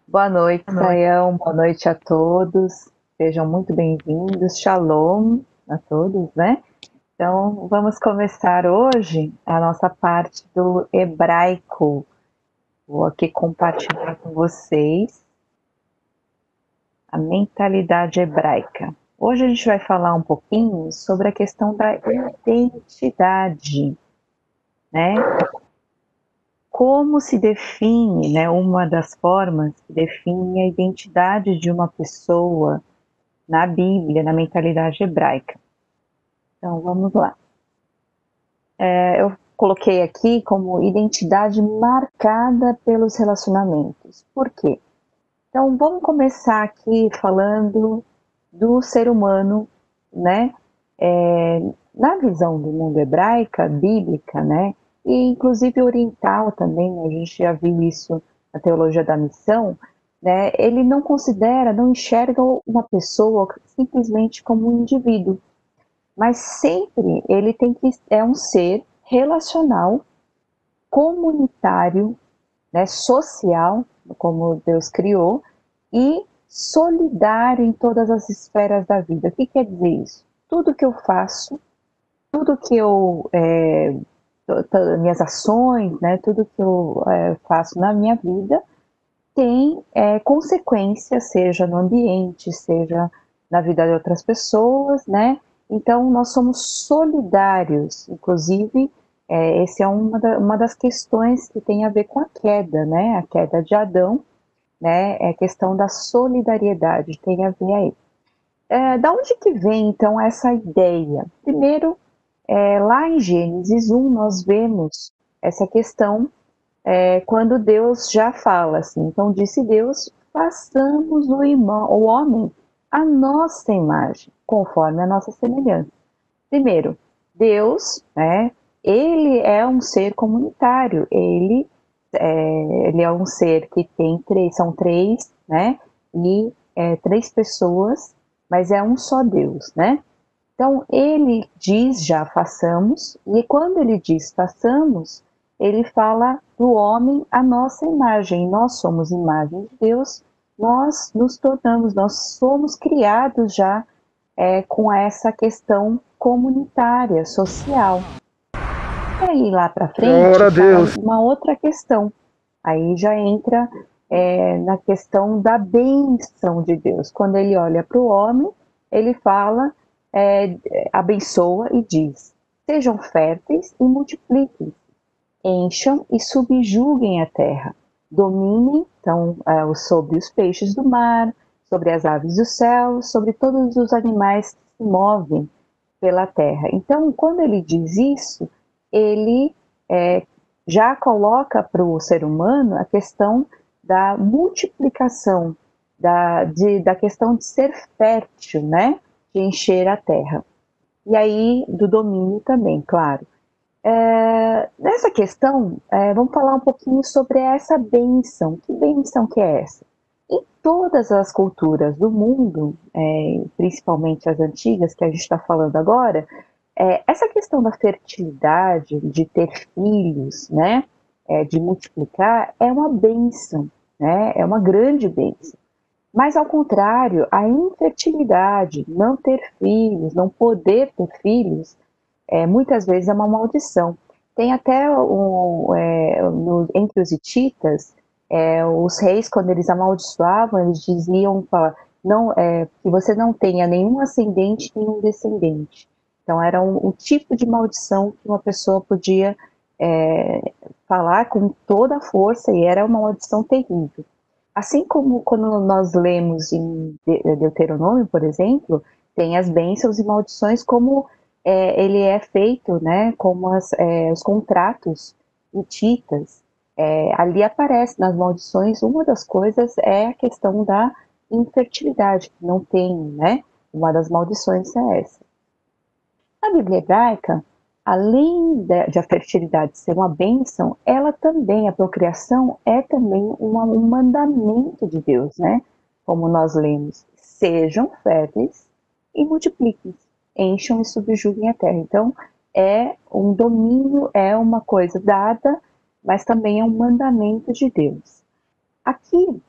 Boa noite, Boa noite. Sayão. Boa noite a todos. Sejam muito bem-vindos. Shalom a todos, né? Então, vamos começar hoje a nossa parte do hebraico. Vou aqui compartilhar com vocês a mentalidade hebraica. Hoje a gente vai falar um pouquinho sobre a questão da identidade, né? Como se define, né? Uma das formas que define a identidade de uma pessoa na Bíblia, na mentalidade hebraica. Então, vamos lá. Eu coloquei aqui como identidade marcada pelos relacionamentos. Por quê? Então, vamos começar aqui falando do ser humano, né? Na visão do mundo hebraica, bíblica, né? E inclusive oriental também, a gente já viu isso na teologia da missão, né? Ele não considera, não enxerga uma pessoa simplesmente como um indivíduo, mas sempre ele tem que é um ser relacional, comunitário, né, social, como Deus criou, e solidário em todas as esferas da vida. O que quer dizer isso? Tudo que eu faço, tudo que eu minhas ações, né, tudo que eu faço na minha vida tem consequência, seja no ambiente, seja na vida de outras pessoas, né? Então, nós somos solidários, inclusive, essa é uma das questões que tem a ver com a queda, né? A queda de Adão, né? É a questão da solidariedade, tem a ver aí. Da onde que vem, então, essa ideia? Primeiro, lá em Gênesis 1, nós vemos essa questão quando Deus já fala assim, então disse Deus, façamos o homem a nossa imagem, conforme a nossa semelhança. Primeiro, Deus, né, ele é um ser comunitário, ele é um ser que tem são três, né, e três pessoas, mas é um só Deus, né? Então, ele diz já façamos, e quando ele diz façamos, ele fala do homem a nossa imagem. Nós somos imagem de Deus, nós nos tornamos, nós somos criados já com essa questão comunitária, social. E aí, lá para frente, Glória a fala Deus. uma outra questão. Aí já entra na questão da bênção de Deus. Quando ele olha para o homem, ele fala, é, abençoa e diz: sejam férteis e multipliquem, encham e subjuguem a terra, dominem então sobre os peixes do mar, sobre as aves do céu, sobre todos os animais que se movem pela terra. Então, quando ele diz isso, ele é, já coloca para o ser humano a questão da multiplicação, da questão de ser fértil, né? De encher a terra. E aí, do domínio também, claro. Nessa questão, vamos falar um pouquinho sobre essa bênção. Que bênção que é essa? Em todas as culturas do mundo, principalmente as antigas que a gente está falando agora, essa questão da fertilidade, de ter filhos, né, de multiplicar, é uma bênção, né, é uma grande bênção. Mas, ao contrário, a infertilidade, não ter filhos, não poder ter filhos, muitas vezes é uma maldição. Tem até entre os hititas, os reis, quando eles amaldiçoavam, eles diziam não, que você não tenha nenhum ascendente, nenhum descendente. Então, era um tipo de maldição que uma pessoa podia falar com toda a força, e era uma maldição terrível. Assim como quando nós lemos em Deuteronômio, por exemplo, tem as bênçãos e maldições, como ele é feito, né, como os contratos hititas. Ali aparece nas maldições, uma das coisas é a questão da infertilidade, que não tem, né? Uma das maldições é essa. A Bíblia hebraica, além de a fertilidade ser uma bênção, ela também, a procriação, é também um mandamento de Deus, né? Como nós lemos, sejam férteis e multipliquem, encham e subjuguem a terra. Então, é um domínio, é uma coisa dada, mas também é um mandamento de Deus. Aqui,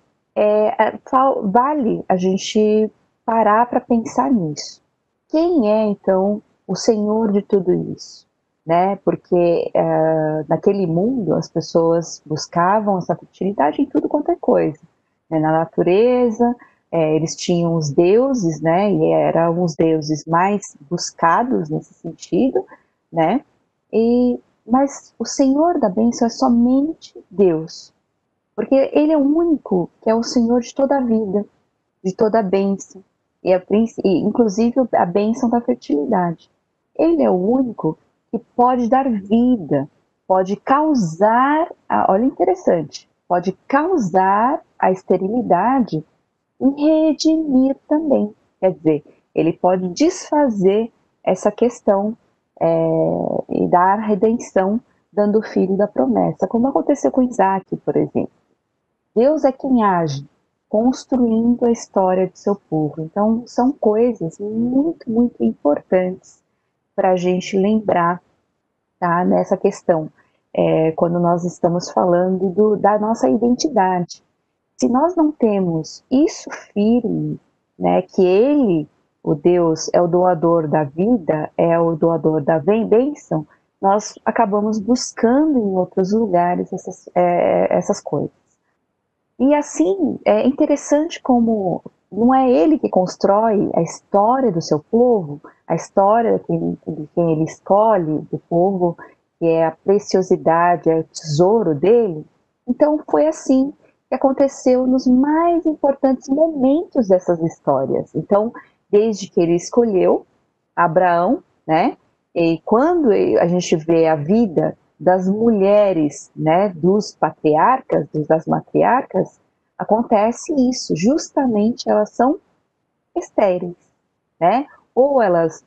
vale a gente parar para pensar nisso. Quem é, então, o Senhor de tudo isso? Né? Porque naquele mundo as pessoas buscavam essa fertilidade em tudo quanto é coisa. Né? Na natureza, eles tinham os deuses, né? E eram os deuses mais buscados nesse sentido, né? Mas o Senhor da bênção é somente Deus. Porque Ele é o único que é o Senhor de toda a vida, de toda a bênção, inclusive a bênção da fertilidade. Ele é o único que pode dar vida, pode causar, olha interessante, pode causar a esterilidade e redimir também. Quer dizer, ele pode desfazer essa questão e dar redenção, dando o filho da promessa, como aconteceu com Isaac, por exemplo. Deus é quem age, construindo a história de seu povo. Então, são coisas muito, muito importantes para a gente lembrar, tá, nessa questão, quando nós estamos falando da nossa identidade. Se nós não temos isso firme, né, que Ele, o Deus, é o doador da vida, é o doador da bênção, nós acabamos buscando em outros lugares essas coisas. E assim, é interessante como não é ele que constrói a história do seu povo, a história de quem ele escolhe, do povo, que é a preciosidade, é o tesouro dele. Então foi assim que aconteceu nos mais importantes momentos dessas histórias. Então, desde que ele escolheu Abraão, né? E quando a gente vê a vida das mulheres, né, dos patriarcas, das matriarcas, acontece isso, justamente elas são estéreis, né? Ou elas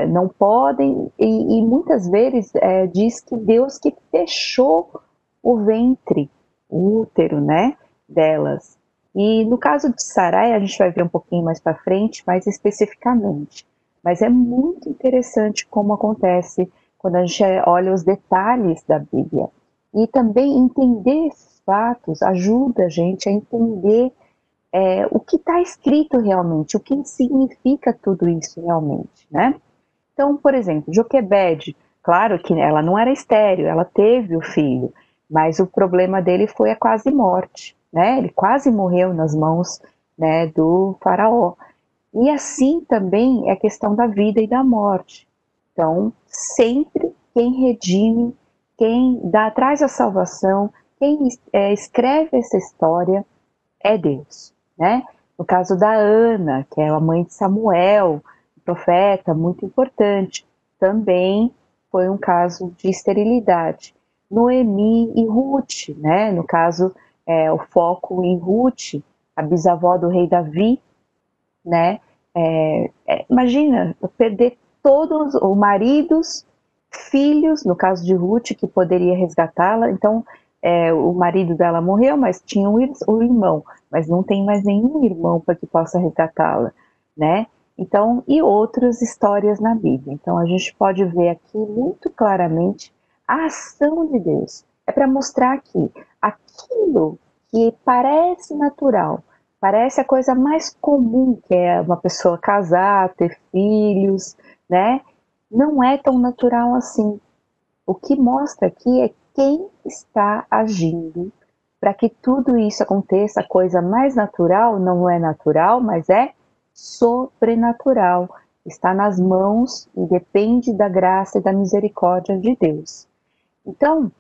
não podem, e muitas vezes diz que Deus que fechou o ventre, o útero, né, delas. E no caso de Sarai, a gente vai ver um pouquinho mais para frente, mais especificamente. Mas é muito interessante como acontece quando a gente olha os detalhes da Bíblia. E também entender esses fatos ajuda a gente a entender o que está escrito realmente, o que significa tudo isso realmente, né? Então, por exemplo, Joquebede, claro que ela não era estéril, ela teve o filho, mas o problema dele foi a quase morte, né? Ele quase morreu nas mãos, né, do faraó. E assim também é a questão da vida e da morte. Então, sempre quem redime, quem traz a salvação, quem escreve essa história é Deus, né? No caso da Ana, que é a mãe de Samuel, profeta muito importante, também foi um caso de esterilidade. Noemi e Ruth, né? No caso, o foco em Ruth, a bisavó do rei Davi, né? Imagina, perder todos os maridos, filhos, no caso de Ruth, que poderia resgatá-la. Então, o marido dela morreu, mas tinha um irmão, mas não tem mais nenhum irmão para que possa resgatá-la, né? Então, e outras histórias na Bíblia. Então, a gente pode ver aqui muito claramente a ação de Deus. É para mostrar que aquilo que parece natural, parece a coisa mais comum, que é uma pessoa casar, ter filhos, né? Não é tão natural assim. O que mostra aqui é quem está agindo para que tudo isso aconteça. A coisa mais natural não é natural, mas é sobrenatural. Está nas mãos e depende da graça e da misericórdia de Deus. Então,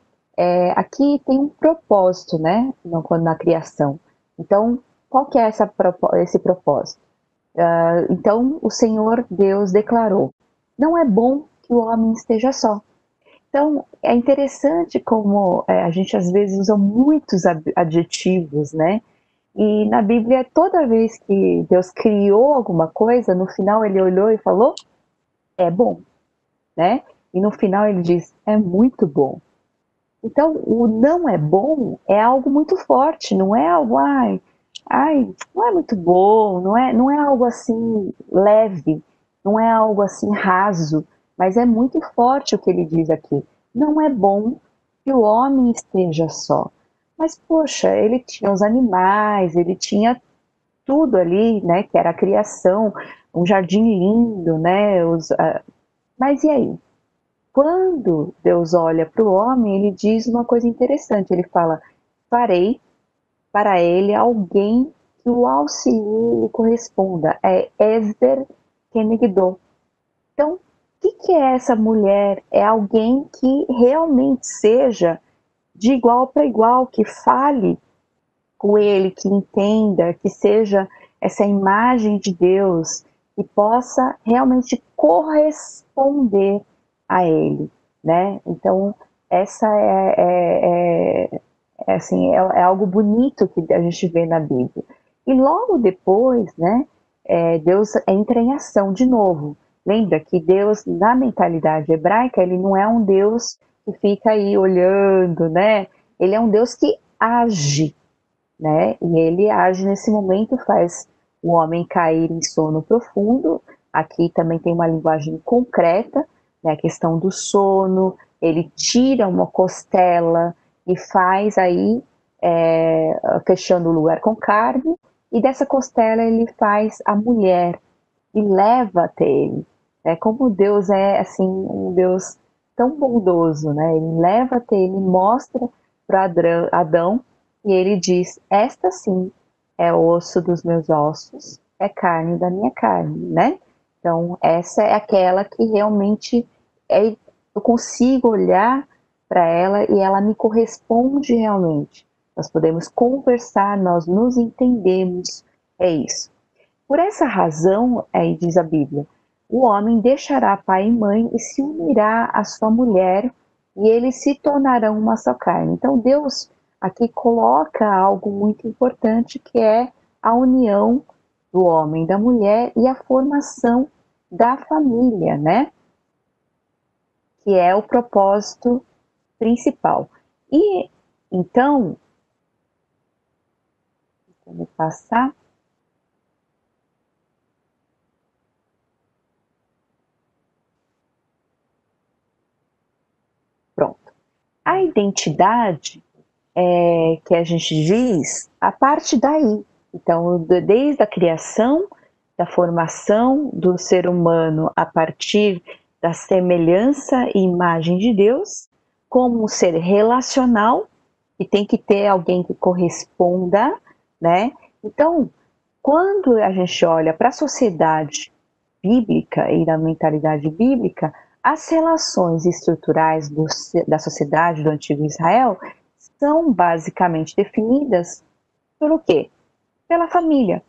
aqui tem um propósito, né, na criação. Então, qual que é esse propósito? Então, o Senhor Deus declarou: não é bom que o homem esteja só. Então, é interessante como a gente às vezes usa muitos adjetivos, né? E na Bíblia, toda vez que Deus criou alguma coisa, no final ele olhou e falou: é bom, né? E no final ele diz: é muito bom. Então, o não é bom é algo muito forte, não é algo, não é muito bom, não é algo assim leve, não é algo assim raso, mas é muito forte o que ele diz aqui. Não é bom que o homem esteja só. Mas, poxa, ele tinha os animais, ele tinha tudo ali, né, que era a criação, um jardim lindo, né, mas e aí? Quando Deus olha para o homem, ele diz uma coisa interessante, ele fala, farei para ele alguém que o auxilie e corresponda, é Esder Kenegdo. Então, o que é essa mulher? É alguém que realmente seja de igual para igual, que fale com ele, que entenda, que seja essa imagem de Deus, que possa realmente corresponder a ele, né? Então, essa assim, é algo bonito que a gente vê na Bíblia. E logo depois, né, Deus entra em ação de novo. Lembra que Deus, na mentalidade hebraica, ele não é um Deus que fica aí olhando, né? Ele é um Deus que age, né? E ele age nesse momento, faz o homem cair em sono profundo. Aqui também tem uma linguagem concreta, né? A questão do sono. Ele tira uma costela e faz aí, fechando o lugar com carne, e dessa costela ele faz a mulher e leva até ele. É como Deus é assim um Deus tão bondoso, né? Ele leva até ele, mostra para Adão e ele diz: esta sim é osso dos meus ossos, é carne da minha carne, né? Então essa é aquela que realmente eu consigo olhar para ela e ela me corresponde realmente. Nós podemos conversar, nós nos entendemos, é isso. Por essa razão, aí diz a Bíblia, o homem deixará pai e mãe e se unirá à sua mulher e eles se tornarão uma só carne. Então Deus aqui coloca algo muito importante que é a união do homem e da mulher e a formação da família, né? Que é o propósito principal. E então, vamos passar. Pronto. A identidade que a gente diz, a parte daí. Então, desde a criação, da formação do ser humano a partir da semelhança e imagem de Deus, como um ser relacional, que tem que ter alguém que corresponda, né? Então, quando a gente olha para a sociedade bíblica e da mentalidade bíblica, as relações estruturais da sociedade do antigo Israel são basicamente definidas pelo quê? Pela família.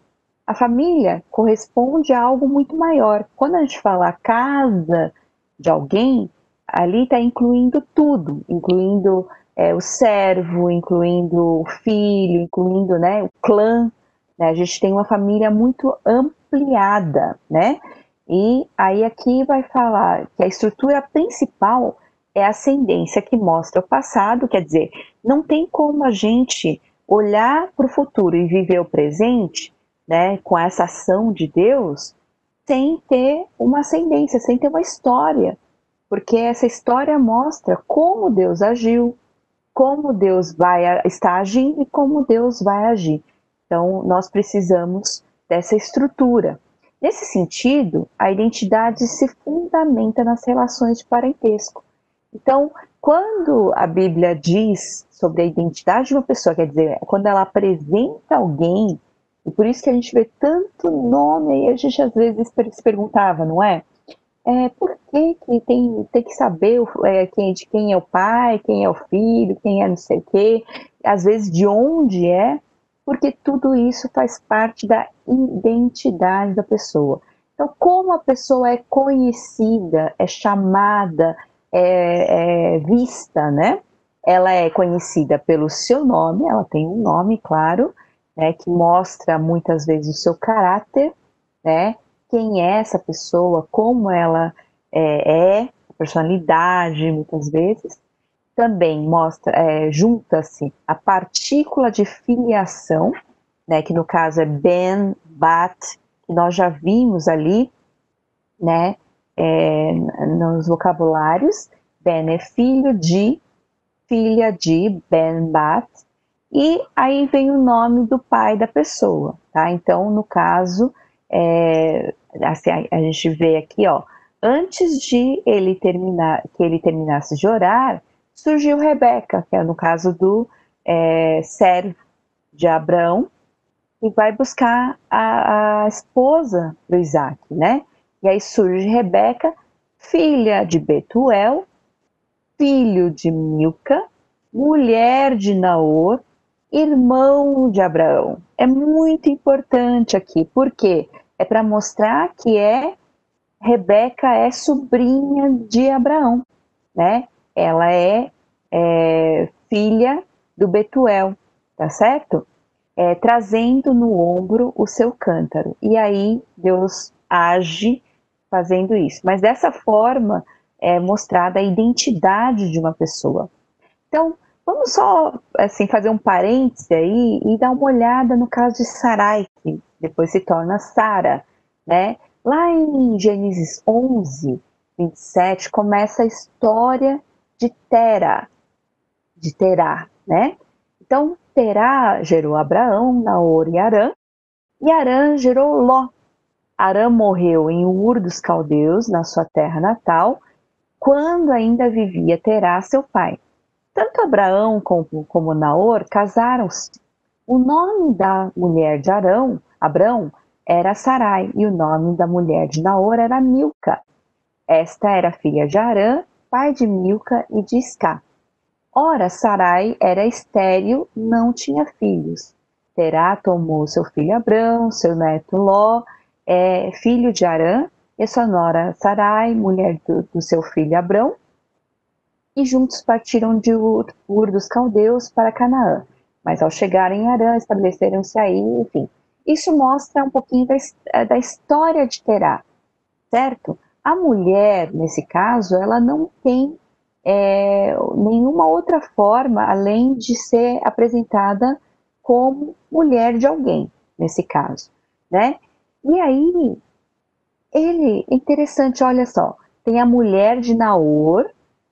A família corresponde a algo muito maior. Quando a gente fala a casa de alguém, ali está incluindo tudo, incluindo o servo, incluindo o filho, incluindo, né, o clã. Né? A gente tem uma família muito ampliada, né? E aí aqui vai falar que a estrutura principal é a ascendência que mostra o passado, quer dizer, não tem como a gente olhar para o futuro e viver o presente, né, com essa ação de Deus, sem ter uma ascendência, sem ter uma história, porque essa história mostra como Deus agiu, como Deus está agindo e como Deus vai agir. Então, nós precisamos dessa estrutura. Nesse sentido, a identidade se fundamenta nas relações de parentesco. Então, quando a Bíblia diz sobre a identidade de uma pessoa, quer dizer, quando ela apresenta alguém, e por isso que a gente vê tanto nome, aí a gente às vezes se perguntava, não é? Por que tem que saber de quem é o pai, quem é o filho, quem é não sei o quê, às vezes de onde é, porque tudo isso faz parte da identidade da pessoa. Então, como a pessoa é conhecida, é chamada, é vista, né? Ela é conhecida pelo seu nome, ela tem um nome, claro, né, que mostra muitas vezes o seu caráter, né? Quem é essa pessoa, como ela a personalidade, muitas vezes. Também mostra, junta-se a partícula de filiação, né, que no caso é ben, bat, que nós já vimos ali, né, nos vocabulários. Ben é filho de, filha de, ben, bat. E aí vem o nome do pai da pessoa, tá? Então, no caso, assim, a gente vê aqui, ó, antes de que ele terminasse de orar, surgiu Rebeca, que é no caso do servo de Abraão, e vai buscar a esposa do Isaac, né? E aí surge Rebeca, filha de Betuel, filho de Milca, mulher de Naor, irmão de Abraão. É muito importante aqui, porque é para mostrar que Rebeca é sobrinha de Abraão, né? Ela é filha do Betuel, tá certo? Trazendo no ombro o seu cântaro. E aí Deus age fazendo isso. Mas dessa forma é mostrada a identidade de uma pessoa. Então, vamos só assim, fazer um parêntese aí e dar uma olhada no caso de Sarai, que depois se torna Sara, né? Lá em Gênesis 11, 27, começa a história de Terá, né? Então, Terá gerou Abraão, Naor e Harã gerou Ló. Harã morreu em Ur dos Caldeus, na sua terra natal, quando ainda vivia Terá, seu pai. Tanto Abraão como Naor casaram-se. O nome da mulher de Abrão, era Sarai, e o nome da mulher de Naor era Milca. Esta era filha de Harã, pai de Milca e de Isca. Ora, Sarai era estéril, não tinha filhos. Terá tomou seu filho Abrão, seu neto Ló, filho de Harã, e sua nora Sarai, mulher do seu filho Abrão, e juntos partiram de Ur dos Caldeus para Canaã. Mas ao chegarem em Harã, estabeleceram-se aí, enfim. Isso mostra um pouquinho da história de Terá, certo? A mulher, nesse caso, ela não tem nenhuma outra forma além de ser apresentada como mulher de alguém, nesse caso, né? E aí, interessante, olha só, tem a mulher de Naor,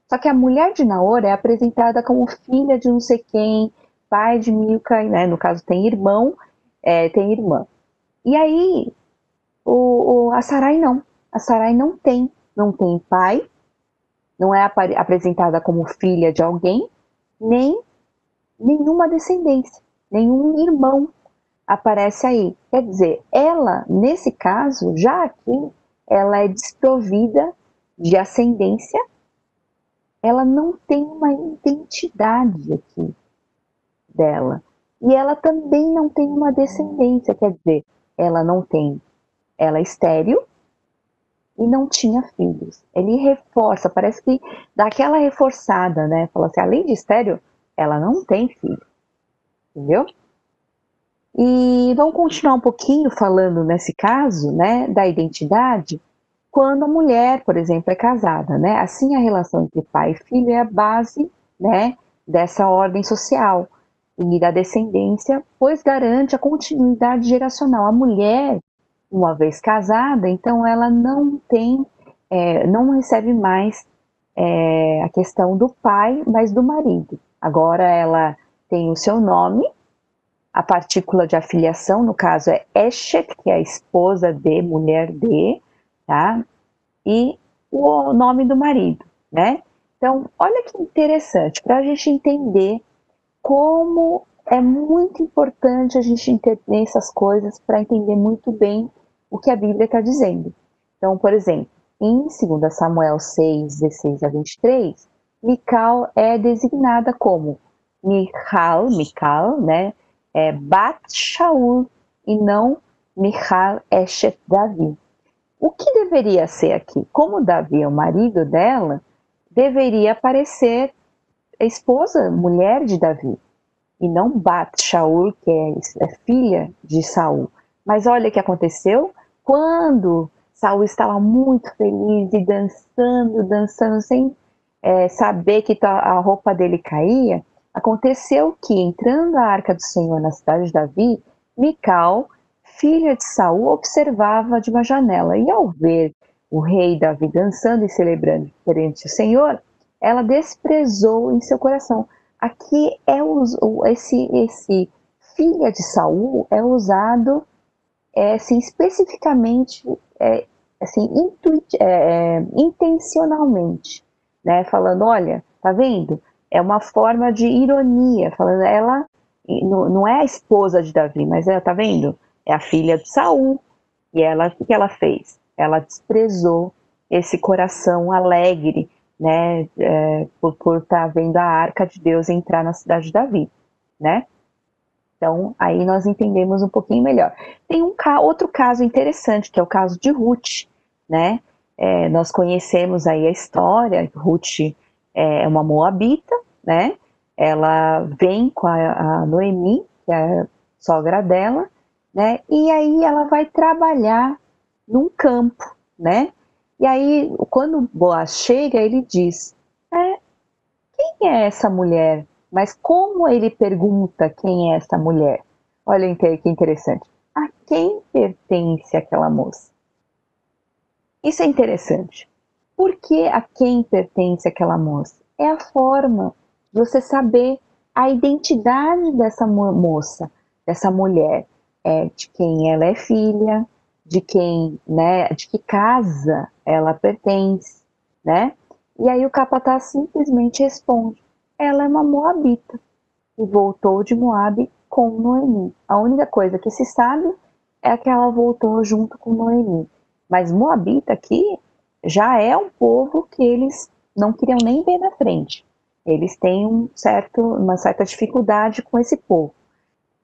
só que a mulher de Naor é apresentada como filha de não sei quem, pai de Milca, né? No caso tem irmão, tem irmã. E aí, a Sarai não. A Sarai não tem pai, não é apresentada como filha de alguém, nem nenhuma descendência, nenhum irmão aparece aí. Quer dizer, ela, nesse caso, já aqui, ela é desprovida de ascendência, ela não tem uma identidade aqui dela. E ela também não tem uma descendência, quer dizer, ela é estéril e não tinha filhos. Ele reforça, parece que dá aquela reforçada, né? Fala assim, além de estéril, ela não tem filho, entendeu? E vamos continuar um pouquinho falando nesse caso, né, da identidade, quando a mulher, por exemplo, é casada, né? Assim, a relação entre pai e filho é a base, né, dessa ordem social e da descendência, pois garante a continuidade geracional. A mulher, uma vez casada, então ela não recebe mais a questão do pai, mas do marido. Agora ela tem o seu nome, a partícula de afiliação, no caso é Eshet, que é a esposa de, mulher de, tá? E o nome do marido, né? Então, olha que interessante, para a gente entender como é muito importante a gente entender essas coisas para entender muito bem o que a Bíblia está dizendo. Então, por exemplo, em 2 Samuel 6, 16 a 23, Mical é designada como Mical, né? Bat Shaul e não Michal Eshet Davi. O que deveria ser aqui? Como Davi é o marido dela, deveria aparecer a esposa, mulher de Davi, e não Bat Shaul, que é filha de Saul. Mas olha o que aconteceu quando Saul estava muito feliz e dançando sem saber que a roupa dele caía. Aconteceu que, entrando a arca do Senhor na cidade de Davi, Mical, filha de Saul, observava de uma janela, e ao ver o rei Davi dançando e celebrando perante o Senhor, ela desprezou em seu coração. Aqui esse filha de Saul é usado assim, especificamente, assim, intencionalmente, né? Falando, olha, tá vendo? É uma forma de ironia, falando, ela não é a esposa de Davi, mas ela, tá vendo? É a filha de Saul. E ela, o que ela fez? Ela desprezou esse coração alegre, né? Por estar vendo a arca de Deus entrar na cidade de Davi, né? Então, aí nós entendemos um pouquinho melhor. Tem outro caso interessante, que é o caso de Ruth, né? Nós conhecemos aí a história. Ruth é uma moabita, né? Ela vem com a Noemi, que é a sogra dela, né? E aí ela vai trabalhar num campo, né? E aí, quando Boaz chega, ele diz: quem é essa mulher? Mas como ele pergunta quem é essa mulher? Olha que interessante. A quem pertence aquela moça? Isso é interessante. Por que a quem pertence aquela moça? É a forma de você saber a identidade dessa moça, dessa mulher, de quem ela é filha, de quem, né, de que casa ela pertence, né? E aí o capataz simplesmente responde: ela é uma moabita e voltou de Moabe com Noemi. A única coisa que se sabe é que ela voltou junto com Noemi. Mas Moabita aqui já é um povo que eles não queriam nem ver na frente. Eles têm uma certa dificuldade com esse povo.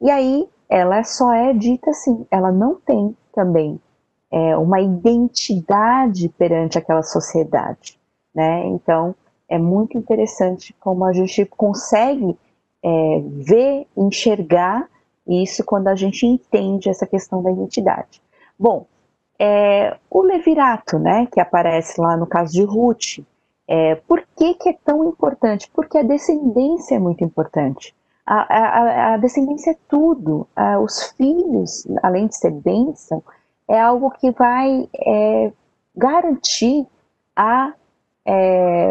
E aí ela só é dita assim, ela não tem também uma identidade perante aquela sociedade, né? Então é muito interessante como a gente consegue ver, enxergar isso quando a gente entende essa questão da identidade. Bom, o levirato, né, que aparece lá no caso de Ruth, por que é tão importante? Porque a descendência é muito importante. A descendência é tudo. Os filhos, além de ser bênção, é algo que vai garantir a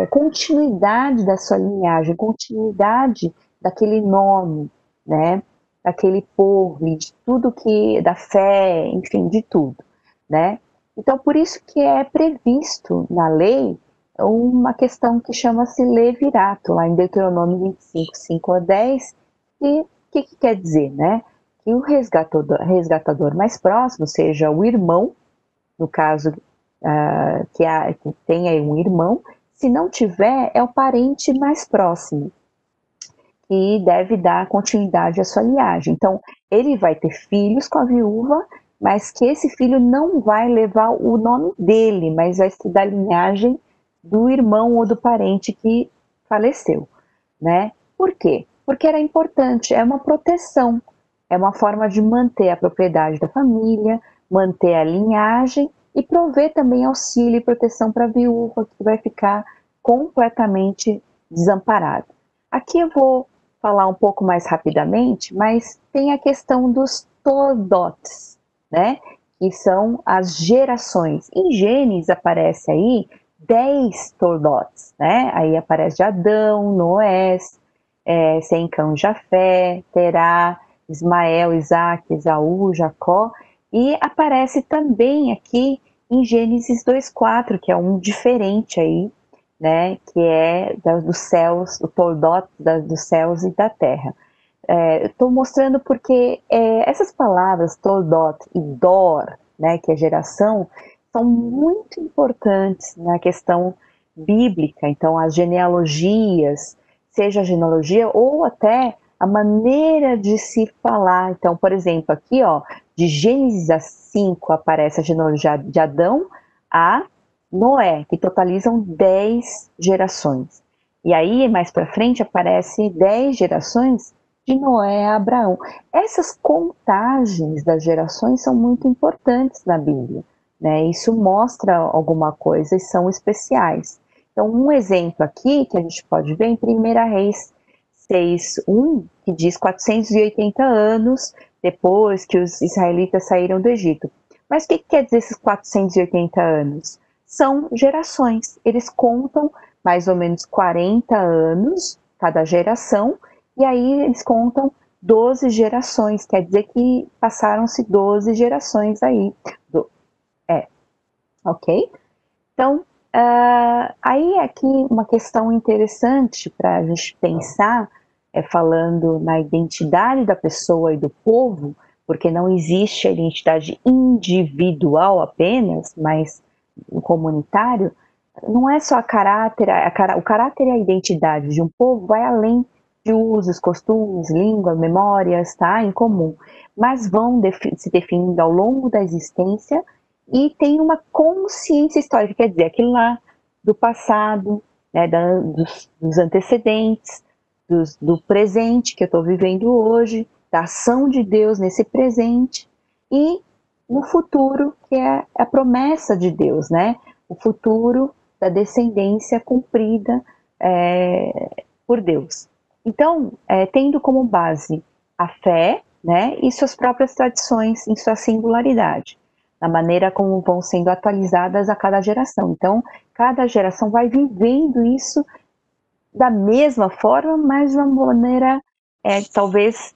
continuidade da sua linhagem, continuidade daquele nome, né? Daquele povo, e de tudo da fé, enfim, de tudo, né? Então, por isso que é previsto na lei uma questão que chama-se levirato, lá em Deuteronômio 25, 5 a 10, e o que quer dizer, né? Que o resgatador mais próximo, seja o irmão, no caso que tem aí um irmão, se não tiver, é o parente mais próximo, que deve dar continuidade à sua linhagem. Então, ele vai ter filhos com a viúva, mas que esse filho não vai levar o nome dele, mas vai ser da linhagem do irmão ou do parente que faleceu, né? Por quê? Porque era importante, é uma proteção, é uma forma de manter a propriedade da família, manter a linhagem e prover também auxílio e proteção para a viúva, que vai ficar completamente desamparada. Aqui eu vou falar um pouco mais rapidamente, mas tem a questão dos Todotes, né? Que são as gerações. Em Gênesis aparece aí 10 Todotes, né? Aí aparece de Adão, Noé, Sem, Cão, Jafé, Terá, Ismael, Isaac, Esaú, Jacó, e aparece também aqui em Gênesis 2:4, que é um diferente aí, né, que é dos céus, o Toldot dos céus e da terra. Estou mostrando porque essas palavras Toldot e Dor, né, que é geração, são muito importantes na questão bíblica. Então, as genealogias, seja a genealogia ou até a maneira de se falar. Então, por exemplo, aqui, ó, de Gênesis a 5 aparece a genealogia de Adão a Noé, que totalizam 10 gerações. E aí, mais para frente, aparece 10 gerações de Noé a Abraão. Essas contagens das gerações são muito importantes na Bíblia, né? Isso mostra alguma coisa e são especiais. Então, um exemplo aqui que a gente pode ver em 1 Reis 6:1, que diz 480 anos depois que os israelitas saíram do Egito. Mas o que quer dizer esses 480 anos? São gerações. Eles contam mais ou menos 40 anos cada geração, e aí eles contam 12 gerações, quer dizer que passaram-se 12 gerações aí. Ok? Então, aí aqui uma questão interessante para a gente pensar, falando na identidade da pessoa e do povo, porque não existe a identidade individual apenas, mas o comunitário, não é só o caráter e a identidade de um povo vai além de usos, costumes, língua, memórias, tá, em comum, mas vão se definindo ao longo da existência e tem uma consciência histórica, quer dizer, aquilo lá do passado, né, dos antecedentes, do presente que eu estou vivendo hoje, da ação de Deus nesse presente e no futuro, que é a promessa de Deus, né? O futuro da descendência cumprida por Deus. Então, tendo como base a fé, né, e suas próprias tradições em sua singularidade, na maneira como vão sendo atualizadas a cada geração. Então, cada geração vai vivendo isso da mesma forma, mas de uma maneira talvez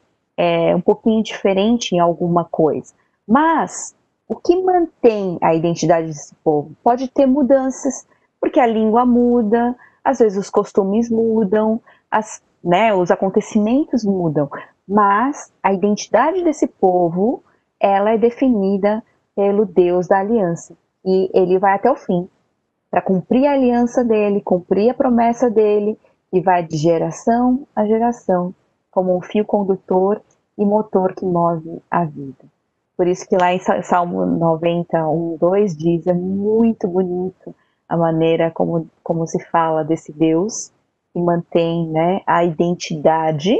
um pouquinho diferente em alguma coisa. Mas o que mantém a identidade desse povo? Pode ter mudanças, porque a língua muda, às vezes os costumes mudam, os acontecimentos mudam, mas a identidade desse povo, ela é definida pelo Deus da aliança, e ele vai até o fim, para cumprir a aliança dele, cumprir a promessa dele, e vai de geração a geração, como um fio condutor e motor que move a vida. Por isso que lá em Salmo 91:2 diz, é muito bonito a maneira como se fala desse Deus, que mantém, né, a identidade,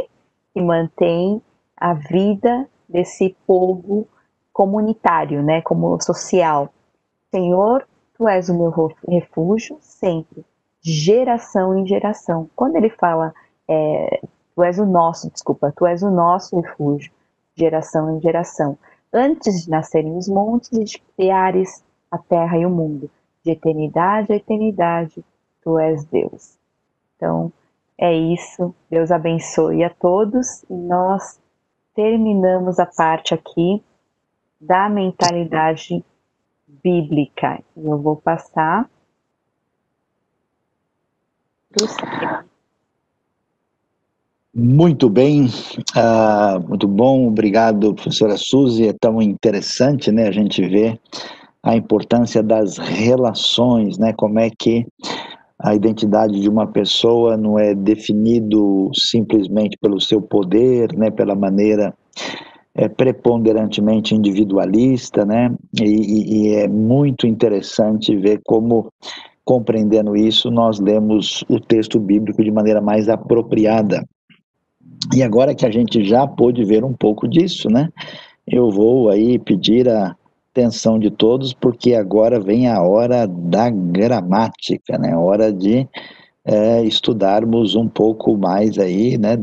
que mantém a vida desse povo comunitário, né, como social. Senhor, tu és o meu refúgio sempre, de geração em geração. Quando ele fala, tu és o nosso refúgio, de geração em geração. Antes de nascerem os montes e de criares a terra e o mundo, de eternidade a eternidade, tu és Deus. Então, é isso. Deus abençoe a todos e nós terminamos a parte aqui da mentalidade bíblica. Eu vou passar para o Muito bem, muito bom, obrigado, professora Suzy. É tão interessante, né, a gente ver a importância das relações, né, como é que a identidade de uma pessoa não é definido simplesmente pelo seu poder, né, pela maneira preponderantemente individualista, né, e é muito interessante ver como, compreendendo isso, nós lemos o texto bíblico de maneira mais apropriada. E agora que a gente já pôde ver um pouco disso, né, eu vou aí pedir a atenção de todos, porque agora vem a hora da gramática, né, hora de estudarmos um pouco mais aí, né,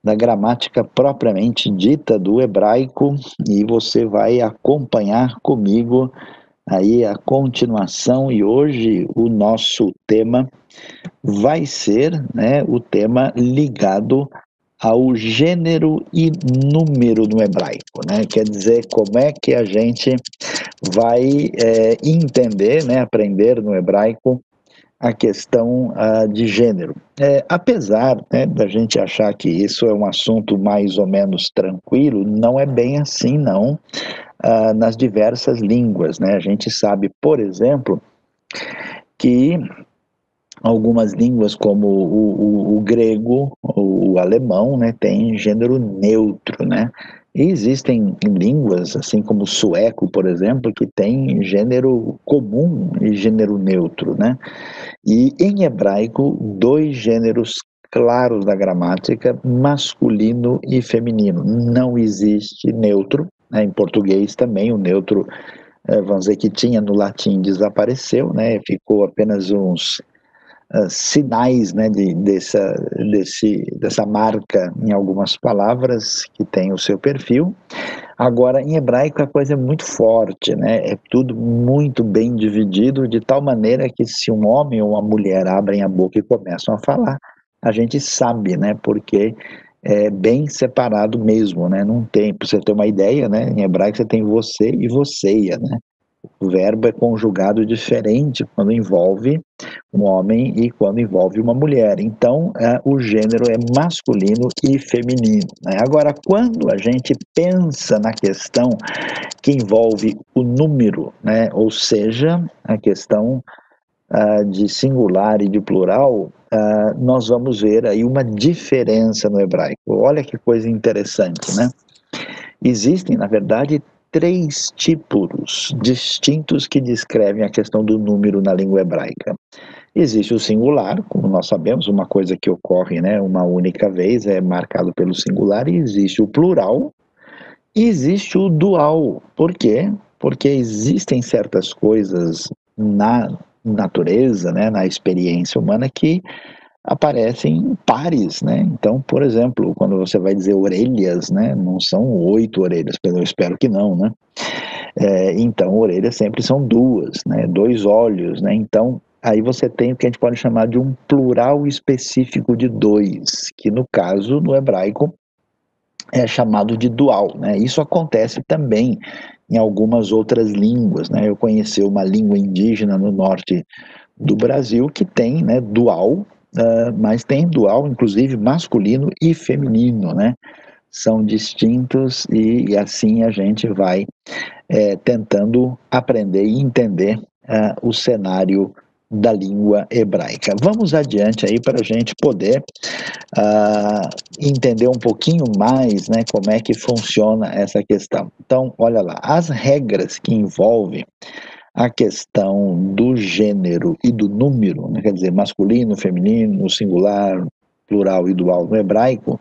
da gramática propriamente dita do hebraico, e você vai acompanhar comigo aí a continuação, e hoje o nosso tema vai ser, né, o tema ligado ao gênero e número no hebraico, né? Quer dizer, como é que a gente vai entender, né, aprender no hebraico a questão de gênero. Apesar, né, da gente achar que isso é um assunto mais ou menos tranquilo, não é bem assim, não, nas diversas línguas, né? A gente sabe, por exemplo, que algumas línguas como o grego, o alemão, né, tem gênero neutro, né? E existem línguas, assim como o sueco, por exemplo, que tem gênero comum e gênero neutro, né? E em hebraico, dois gêneros claros da gramática, masculino e feminino. Não existe neutro, né? Em português também o neutro, vamos dizer que tinha no latim, desapareceu, né? Ficou apenas uns sinais, né, dessa marca em algumas palavras que tem o seu perfil. Agora, em hebraico a coisa é muito forte, né? É tudo muito bem dividido, de tal maneira que se um homem ou uma mulher abrem a boca e começam a falar, a gente sabe, né? Porque é bem separado mesmo, né? Não tem, para você ter uma ideia, né? Em hebraico você tem você e vocêia, né? O verbo é conjugado diferente quando envolve um homem e quando envolve uma mulher. Então, o gênero é masculino e feminino, né? Agora, quando a gente pensa na questão que envolve o número, né? Ou seja, a questão de singular e de plural, nós vamos ver aí uma diferença no hebraico. Olha que coisa interessante, né? Existem, na verdade, 3 tipos distintos que descrevem a questão do número na língua hebraica. Existe o singular, como nós sabemos, uma coisa que ocorre, né, uma única vez, é marcado pelo singular, e existe o plural, e existe o dual. Por quê? Porque existem certas coisas na natureza, né, na experiência humana, que aparecem pares, né? Então, por exemplo, quando você vai dizer orelhas, né, não são 8 orelhas, eu espero que não, né? Então, orelhas sempre são 2, né? 2 olhos, né? Então, aí você tem o que a gente pode chamar de um plural específico de 2, que no caso, no hebraico, é chamado de dual, né? Isso acontece também em algumas outras línguas, né? Eu conheci uma língua indígena no norte do Brasil que tem, né, dual, mas tem dual, inclusive masculino e feminino, né? São distintos e assim a gente vai tentando aprender e entender o cenário da língua hebraica. Vamos adiante aí para a gente poder entender um pouquinho mais, né, como é que funciona essa questão. Então, olha lá, as regras que envolvem a questão do gênero e do número, né, quer dizer, masculino, feminino, singular, plural e dual no hebraico,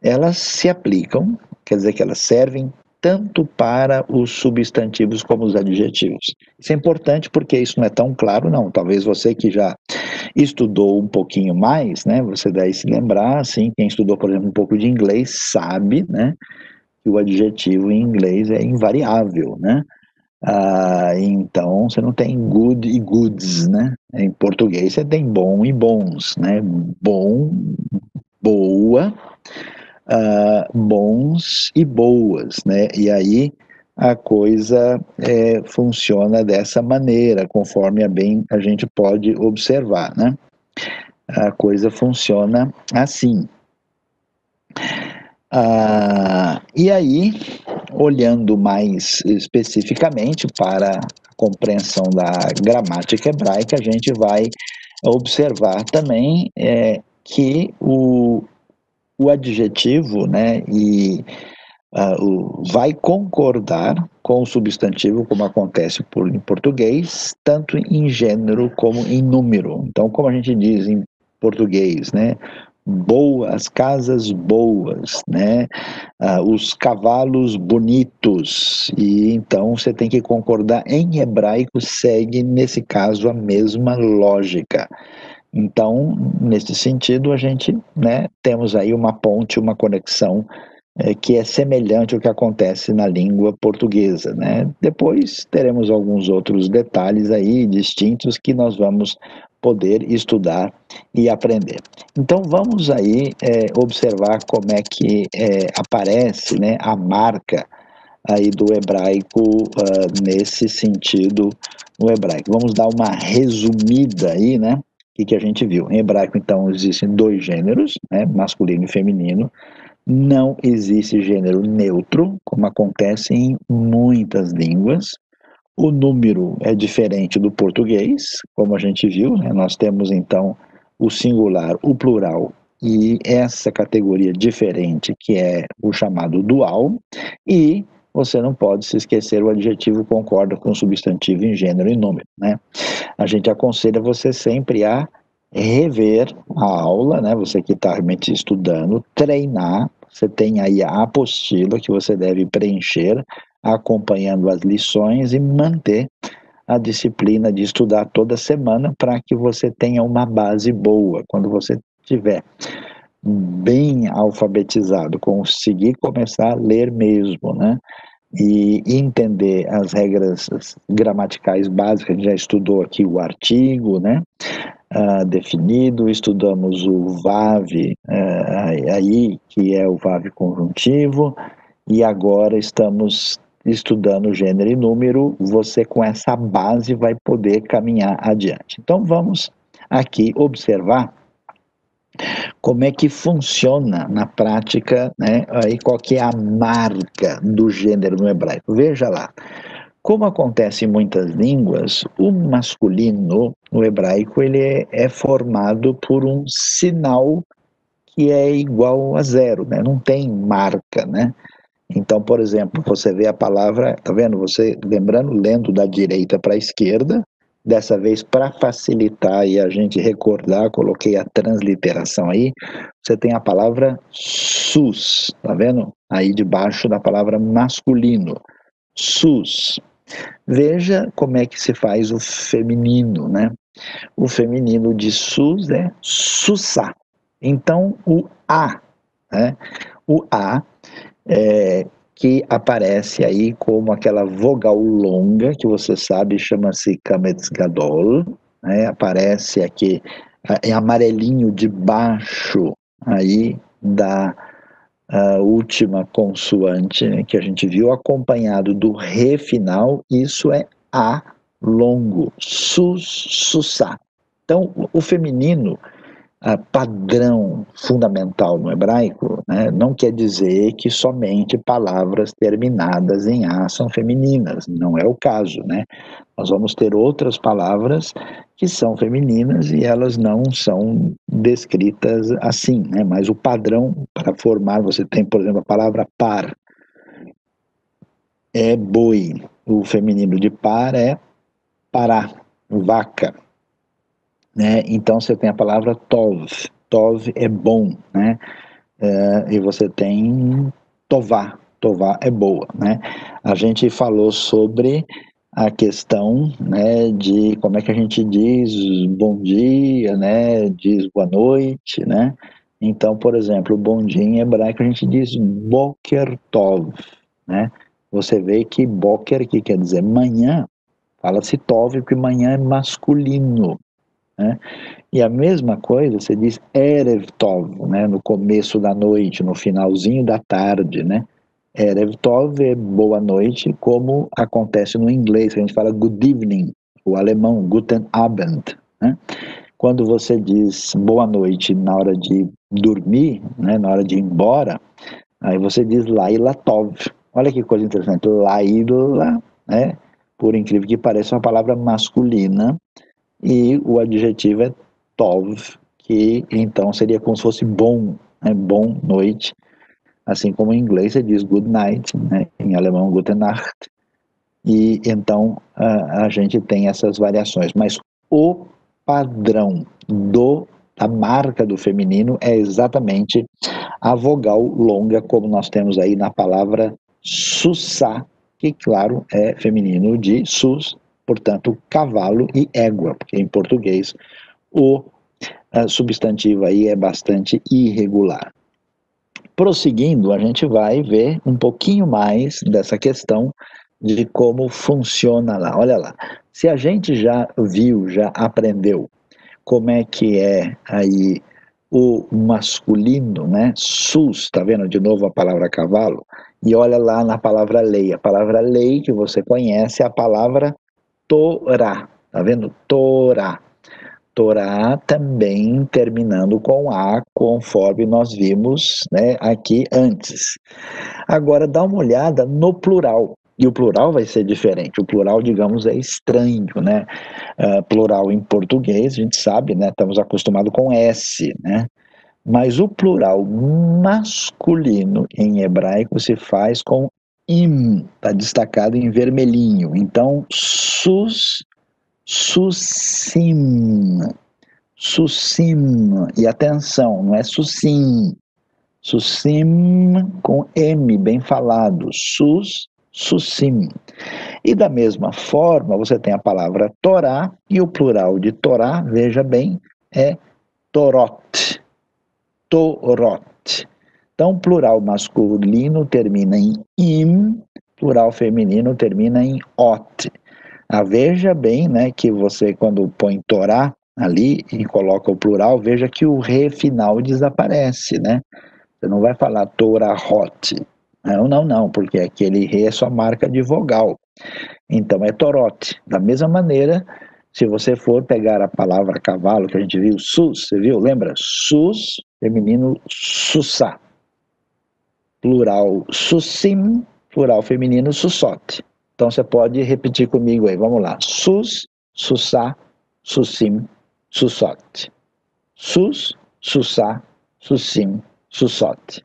elas se aplicam, quer dizer que elas servem tanto para os substantivos como os adjetivos. Isso é importante porque isso não é tão claro, não. Talvez você que já estudou um pouquinho mais, né, você daí se lembrar, assim, quem estudou, por exemplo, um pouco de inglês sabe, né, que o adjetivo em inglês é invariável, né? Então você não tem good e goods, né? Em português você tem bom e bons, né? Bom, boa, bons e boas, né? E aí a coisa funciona dessa maneira, conforme a gente pode observar, né? A coisa funciona assim. E aí, olhando mais especificamente para a compreensão da gramática hebraica, a gente vai observar também que o adjetivo, né, vai concordar com o substantivo, como acontece em português, tanto em gênero como em número. Então, como a gente diz em português, né, boas, casas boas, né, os cavalos bonitos, e então você tem que concordar. Em hebraico segue, nesse caso, a mesma lógica. Então, nesse sentido, a gente, né, temos aí uma ponte, uma conexão que é semelhante ao que acontece na língua portuguesa, né? Depois teremos alguns outros detalhes aí distintos que nós vamos poder estudar e aprender. Então vamos aí observar como é que aparece, né, a marca aí do hebraico nesse sentido no hebraico. Vamos dar uma resumida aí, né? O que a gente viu? Em hebraico, então, existem 2 gêneros, né, masculino e feminino. Não existe gênero neutro, como acontece em muitas línguas. O número é diferente do português, como a gente viu, né? Nós temos então o singular, o plural e essa categoria diferente que é o chamado dual, e você não pode se esquecer, o adjetivo concorda com o substantivo em gênero e número, né? A gente aconselha você sempre a rever a aula, né? Você que está realmente estudando, treinar. Você tem aí a apostila que você deve preencher, acompanhando as lições e manter a disciplina de estudar toda semana para que você tenha uma base boa. Quando você tiver bem alfabetizado, conseguir começar a ler mesmo, né? E entender as regras gramaticais básicas, a gente já estudou aqui o artigo, né? definido, estudamos o VAV aí, que é o VAV conjuntivo, e agora estamos estudando gênero e número. Você, com essa base, vai poder caminhar adiante. Então vamos aqui observar como é que funciona na prática, né? Aí qual que é a marca do gênero no hebraico. Veja lá. Como acontece em muitas línguas, o masculino no hebraico ele é formado por um sinal que é igual a zero, né? Não tem marca, né? Então, por exemplo, você vê a palavra, tá vendo? Você, lembrando, lendo da direita para a esquerda, dessa vez para facilitar e a gente recordar, coloquei a transliteração aí, você tem a palavra sus, tá vendo? Aí debaixo da palavra masculino, sus. Veja como é que se faz o feminino, né? O feminino de sus é sussá. Então, o A, né? O A que aparece aí como aquela vogal longa, que você sabe, chama-se Kametz Gadol, né? Aparece aqui em amarelinho debaixo aí da última consoante, né, que a gente viu, acompanhado do re final. Isso é A longo, sus, sussá. Então, o feminino padrão fundamental no hebraico, né, não quer dizer que somente palavras terminadas em A são femininas, não é o caso, né? Nós vamos ter outras palavras que são femininas e elas não são descritas assim, né? Mas o padrão para formar, você tem, por exemplo, a palavra par, é boi, o feminino de par é pará, vaca, né? Então você tem a palavra tov, tov é bom, né? E você tem tová, tová é boa, né? A gente falou sobre a questão, né, de como é que a gente diz bom dia, né? Diz boa noite, né? Então, por exemplo, bom dia em hebraico a gente diz boker tov, né? Você vê que boker, que quer dizer manhã, fala-se tov, porque manhã é masculino, né? E a mesma coisa, você diz Erev Tov, né? No começo da noite, no finalzinho da tarde, né? Erev Tov é boa noite, como acontece no inglês, que a gente fala good evening, o alemão Guten Abend, né? Quando você diz boa noite na hora de dormir, né? Na hora de ir embora, aí você diz Laila Tov. Olha que coisa interessante, Laila, né? Por incrível que pareça, é uma palavra masculina, e o adjetivo é tov, que então seria como se fosse bom, né? Bom noite, assim como em inglês você diz good night, né? Em alemão gute Nacht, e então a gente tem essas variações, mas o padrão da marca do feminino é exatamente a vogal longa, como nós temos aí na palavra sussá, que claro é feminino de sus, portanto cavalo, e égua, porque em português o substantivo aí é bastante irregular. Prosseguindo, a gente vai ver um pouquinho mais dessa questão de como funciona lá. Olha lá, se a gente já viu, já aprendeu como é que é aí o masculino, né? Sus, tá vendo de novo a palavra cavalo? E olha lá na palavra lei. A palavra lei que você conhece é a palavra Torá, tá vendo? Torá. Torá também terminando com A, conforme nós vimos, né, aqui antes. Agora dá uma olhada no plural. E o plural vai ser diferente. O plural, digamos, é estranho, né? Plural em português, a gente sabe, né? Estamos acostumados com S, né? Mas o plural masculino em hebraico se faz com im, está destacado em vermelhinho. Então, susim, susim, e atenção, não é susim, susim com M, bem falado, susim. E da mesma forma, você tem a palavra Torá, e o plural de Torá, veja bem, é Torot, Torot. Então, plural masculino termina em im, plural feminino termina em ot. Veja bem, né, que você, quando põe Torá, ali e coloca o plural, veja que o re final desaparece, né? Você não vai falar Torahot. Não, porque aquele re é só marca de vogal. Então é Torot. Da mesma maneira, se você for pegar a palavra cavalo, que a gente viu, sus, você viu? Lembra? Sus, feminino, sussá. Plural, sussim, plural feminino, sussote. Então você pode repetir comigo aí, vamos lá. Sus, sussá, sussim, sussote. Sus, sussá, sussim, sussote.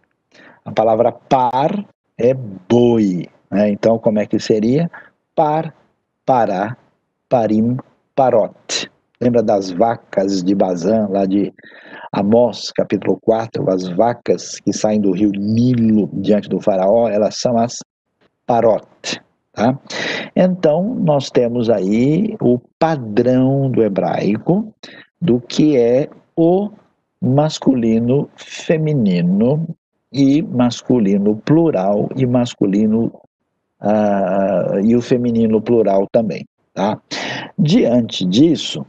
A palavra par é boi, né? Então como é que seria? Par, pará, parim, parote. Lembra das vacas de Bazã, lá de Amós, capítulo 4, as vacas que saem do rio Nilo diante do faraó, elas são as parote, tá? Então, nós temos aí o padrão do hebraico do que é o masculino feminino e masculino plural e masculino e o feminino plural também, tá? Diante disso,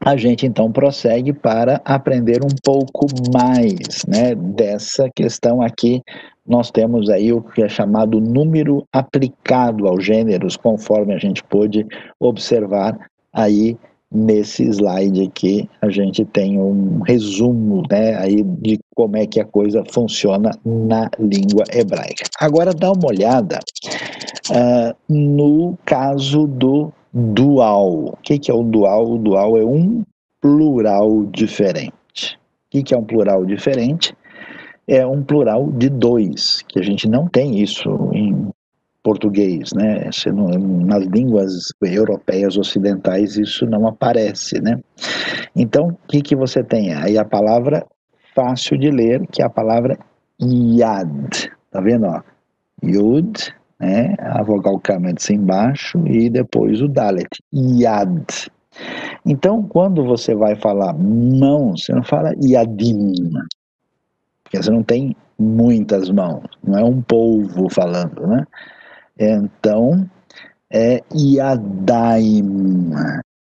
a gente então prossegue para aprender um pouco mais, né, dessa questão aqui. Nós temos aí o que é chamado número aplicado aos gêneros, conforme a gente pôde observar aí nesse slide aqui. A gente tem um resumo, né, aí de como é que a coisa funciona na língua hebraica. Agora dá uma olhada no caso do dual. O que é o dual? O dual é um plural diferente. O que é um plural diferente? É um plural de dois, que a gente não tem isso em português, né? Nas línguas europeias ocidentais isso não aparece, né? Então, o que você tem? Aí a palavra fácil de ler, que é a palavra yad. Tá vendo, ó? Yud, né? A vogal kametz embaixo e depois o dalet, yad. Então, quando você vai falar mão, você não fala yadim, porque você não tem muitas mãos, não é um polvo falando, né? Então, é yadaim,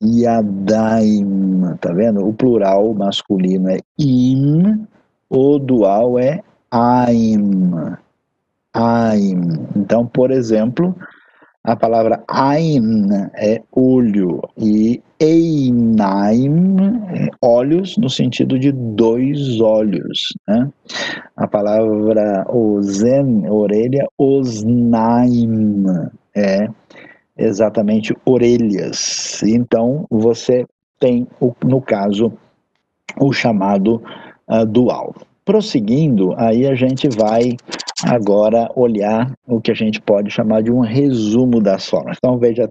yadaim, tá vendo? O plural masculino é im, o dual é aim, aim. Então, por exemplo, a palavra ain é olho e einaim é olhos no sentido de dois olhos, né? A palavra ozen, orelha, osnaim é exatamente orelhas. Então você tem, no caso, o chamado dual. Prosseguindo, aí a gente vai agora olhar o que a gente pode chamar de um resumo das formas. Então veja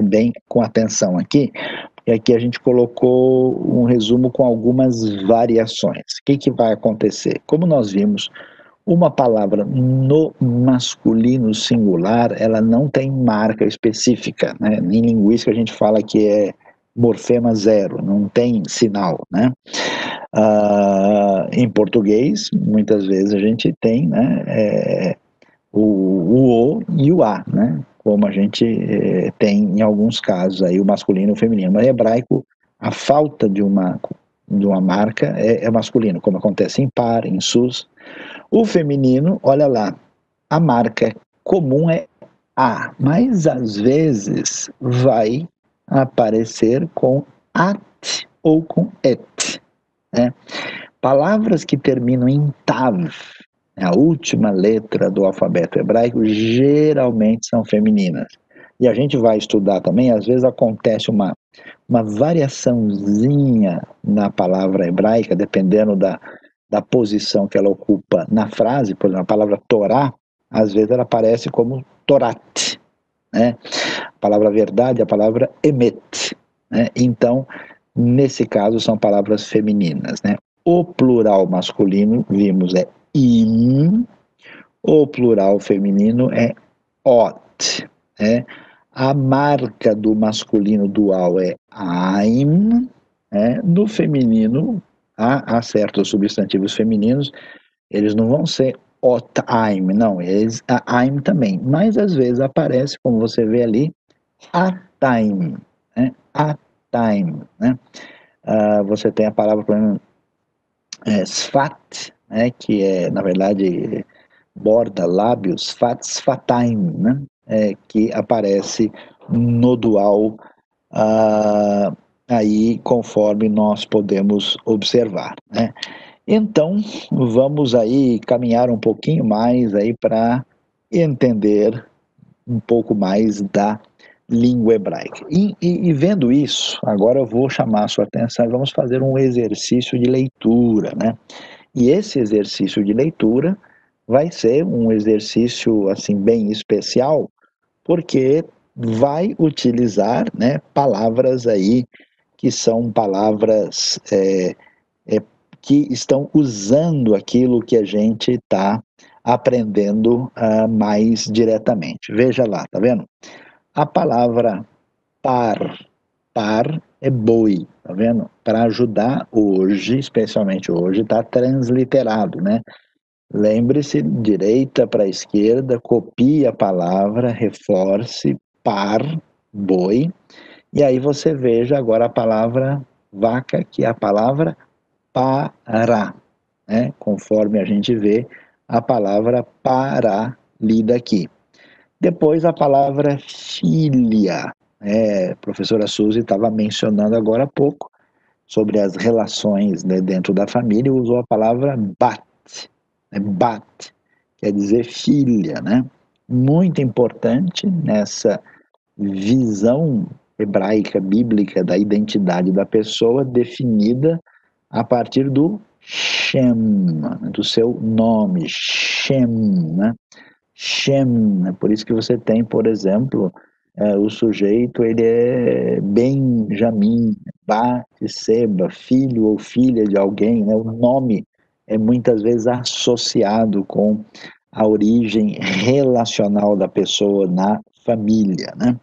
bem com atenção aqui, porque aqui a gente colocou um resumo com algumas variações. O que vai acontecer? Como nós vimos, uma palavra no masculino singular, ela não tem marca específica, né? Em linguística a gente fala que é morfema zero, não tem sinal, né? Em português, muitas vezes a gente tem, né, o e o a, né? Como a gente tem em alguns casos aí o masculino e o feminino. No hebraico, a falta de uma marca é masculino, como acontece em par, em sus. O feminino, olha lá, a marca comum é a, mas às vezes vai aparecer com at ou com et, né? Palavras que terminam em tav, a última letra do alfabeto hebraico, geralmente são femininas. E a gente vai estudar também, às vezes acontece uma variaçãozinha na palavra hebraica, dependendo da posição que ela ocupa na frase. Por exemplo, a palavra Torá, às vezes ela aparece como Torat, né? A palavra verdade, a palavra Emet, né? Então, nesse caso, são palavras femininas, né? O plural masculino, vimos, é im, o plural feminino é ot, né? A marca do masculino dual é aim, né? No feminino, há certos substantivos femininos, eles não vão ser otaim, não, eles aim também, mas às vezes aparece, como você vê ali, ataim, né? Ataim, né? você tem a palavra, por exemplo, sfat, né, que é, na verdade, borda, lábios, sfat, sfataim, né, que aparece no dual aí conforme nós podemos observar, né? Então, vamos aí caminhar um pouquinho mais aí para entender um pouco mais da língua hebraica. E vendo isso, agora eu vou chamar a sua atenção e vamos fazer um exercício de leitura, né? E esse exercício de leitura vai ser um exercício, assim, bem especial, porque vai utilizar, né, palavras aí que são palavras que estão usando aquilo que a gente está aprendendo mais diretamente. Veja lá, tá vendo? A palavra par é boi, tá vendo? Para ajudar hoje, especialmente hoje, está transliterado, né? Lembre-se, direita para esquerda, copie a palavra, reforce, par, boi, e aí você veja agora a palavra vaca, que é a palavra para, né? Conforme a gente vê a palavra para lida aqui. Depois a palavra filha, a professora Suzy estava mencionando agora há pouco sobre as relações, né, dentro da família, e usou a palavra bat, né? Bat quer dizer filha, né? Muito importante nessa visão hebraica, bíblica da identidade da pessoa, definida a partir do Shem, do seu nome, Shem, né? Shem, é por isso que você tem, por exemplo, o sujeito, ele é Benjamim, Batseba, filho ou filha de alguém, né? O nome é muitas vezes associado com a origem relacional da pessoa na família, né?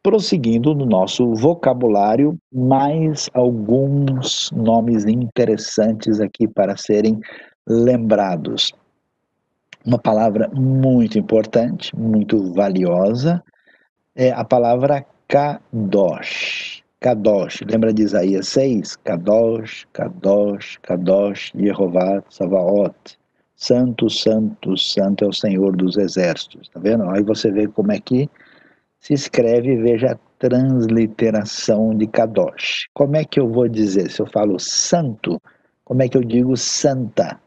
Prosseguindo no nosso vocabulário, mais alguns nomes interessantes aqui para serem lembrados. Uma palavra muito importante, muito valiosa, é a palavra Kadosh. Kadosh, lembra de Isaías 6? Kadosh, Kadosh, Kadosh, Yehová Savaot. Santo, santo, santo é o Senhor dos exércitos, tá vendo? Aí você vê como é que se escreve, veja a transliteração de Kadosh. Como é que eu vou dizer? Se eu falo santo, como é que eu digo santa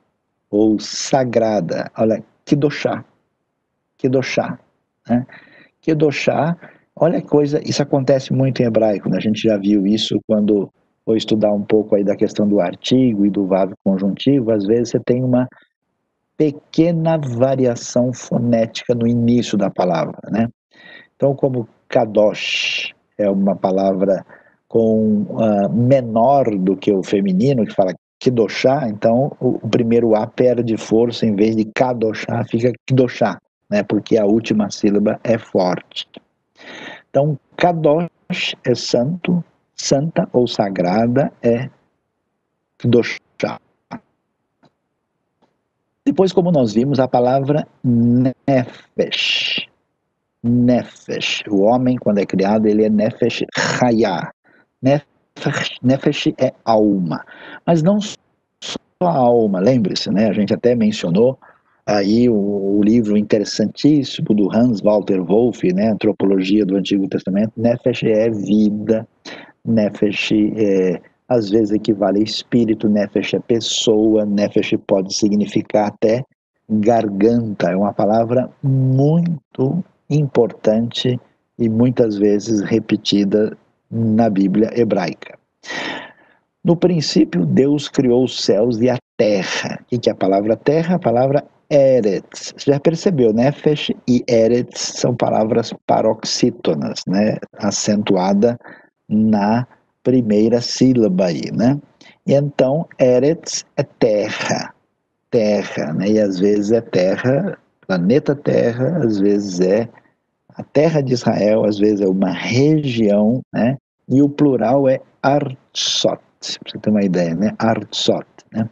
ou sagrada? Olha, Kedoshá, Kedoshá, né? Kedoshá, olha a coisa, isso acontece muito em hebraico, né? A gente já viu isso quando foi estudar um pouco aí da questão do artigo e do verbo conjuntivo, às vezes você tem uma pequena variação fonética no início da palavra, né? Então, como Kadosh é uma palavra com menor do que o feminino, que fala Kedoshá, então o primeiro A perde força, em vez de Kadoshá, fica Kedoshá, né? Porque a última sílaba é forte. Então, Kadosh é santo, santa ou sagrada é Kedoshá. Depois, como nós vimos, a palavra Nefesh. Nefesh. O homem, quando é criado, ele é Nefesh Hayah. Nefesh é alma. Mas não só a alma, lembre-se, né? A gente até mencionou aí o livro interessantíssimo do Hans Walter Wolff, né? Antropologia do Antigo Testamento. Nefesh é vida, Nefesh às vezes equivale a espírito, Nefesh é pessoa, Nefesh pode significar até garganta. É uma palavra muito importante e muitas vezes repetida na Bíblia hebraica. No princípio, Deus criou os céus e a terra. O que é a palavra terra? A palavra Eretz. Você já percebeu, Nefesh e Eretz são palavras paroxítonas, né? Acentuada na primeira sílaba aí, né? E então, Eretz é terra, terra, né? E às vezes é terra, planeta Terra, às vezes é a terra de Israel, às vezes é uma região, né? E o plural é Artsot, pra você ter uma ideia, né? Artsot, né?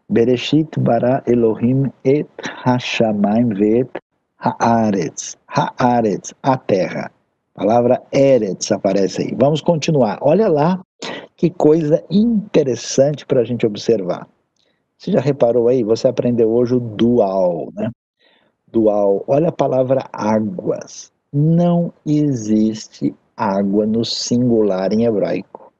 Bereshit bara Elohim et hashamayim ve'et haaretz. Haaretz, a terra. A palavra Eretz aparece aí. Vamos continuar. Olha lá Que coisa interessante para a gente observar. Você já reparou aí? Você aprendeu hoje o dual, né? Dual. Olha a palavra águas. Não existe água no singular em hebraico.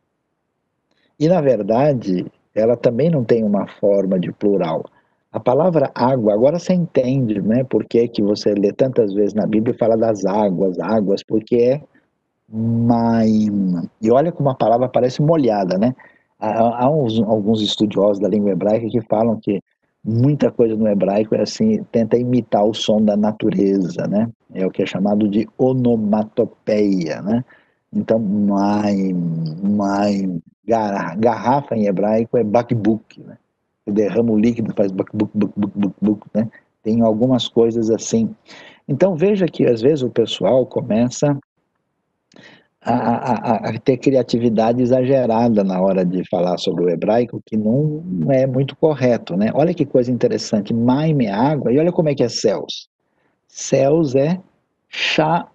E, na verdade, ela também não tem uma forma de plural. A palavra água, agora você entende, né? Por que que você lê tantas vezes na Bíblia e fala das águas, porque é maim. E olha como a palavra parece molhada, né? Há alguns estudiosos da língua hebraica que falam que muita coisa no hebraico é assim, tenta imitar o som da natureza, né? É o que é chamado de onomatopeia, né? Então, maim, garrafa em hebraico é bakbuk, né? Você derrama o líquido, faz bakbuk, bakbuk, bakbuk, né? Tem algumas coisas assim. Então, veja que às vezes o pessoal começa a ter criatividade exagerada na hora de falar sobre o hebraico, que não é muito correto, né? Olha que coisa interessante, Maim é água, e olha como é que é céus. Céus é Shamaim,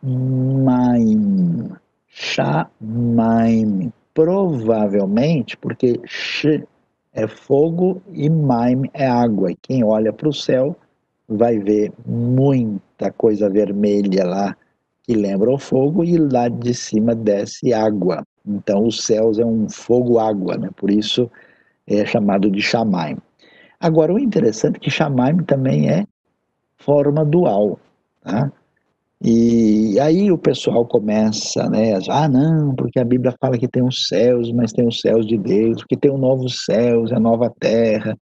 Shamaim, provavelmente porque Sh é fogo e Maim é água, e quem olha para o céu vai ver muita coisa vermelha lá, que lembra o fogo, e lá de cima desce água. Então, os céus é um fogo-água, né? Por isso é chamado de Shamaim. Agora, o interessante é que Shamaim também é forma dual, tá? E aí o pessoal começa, né? Não, porque a Bíblia fala que tem os céus, mas tem os céus de Deus, que tem os novos céus, a nova terra.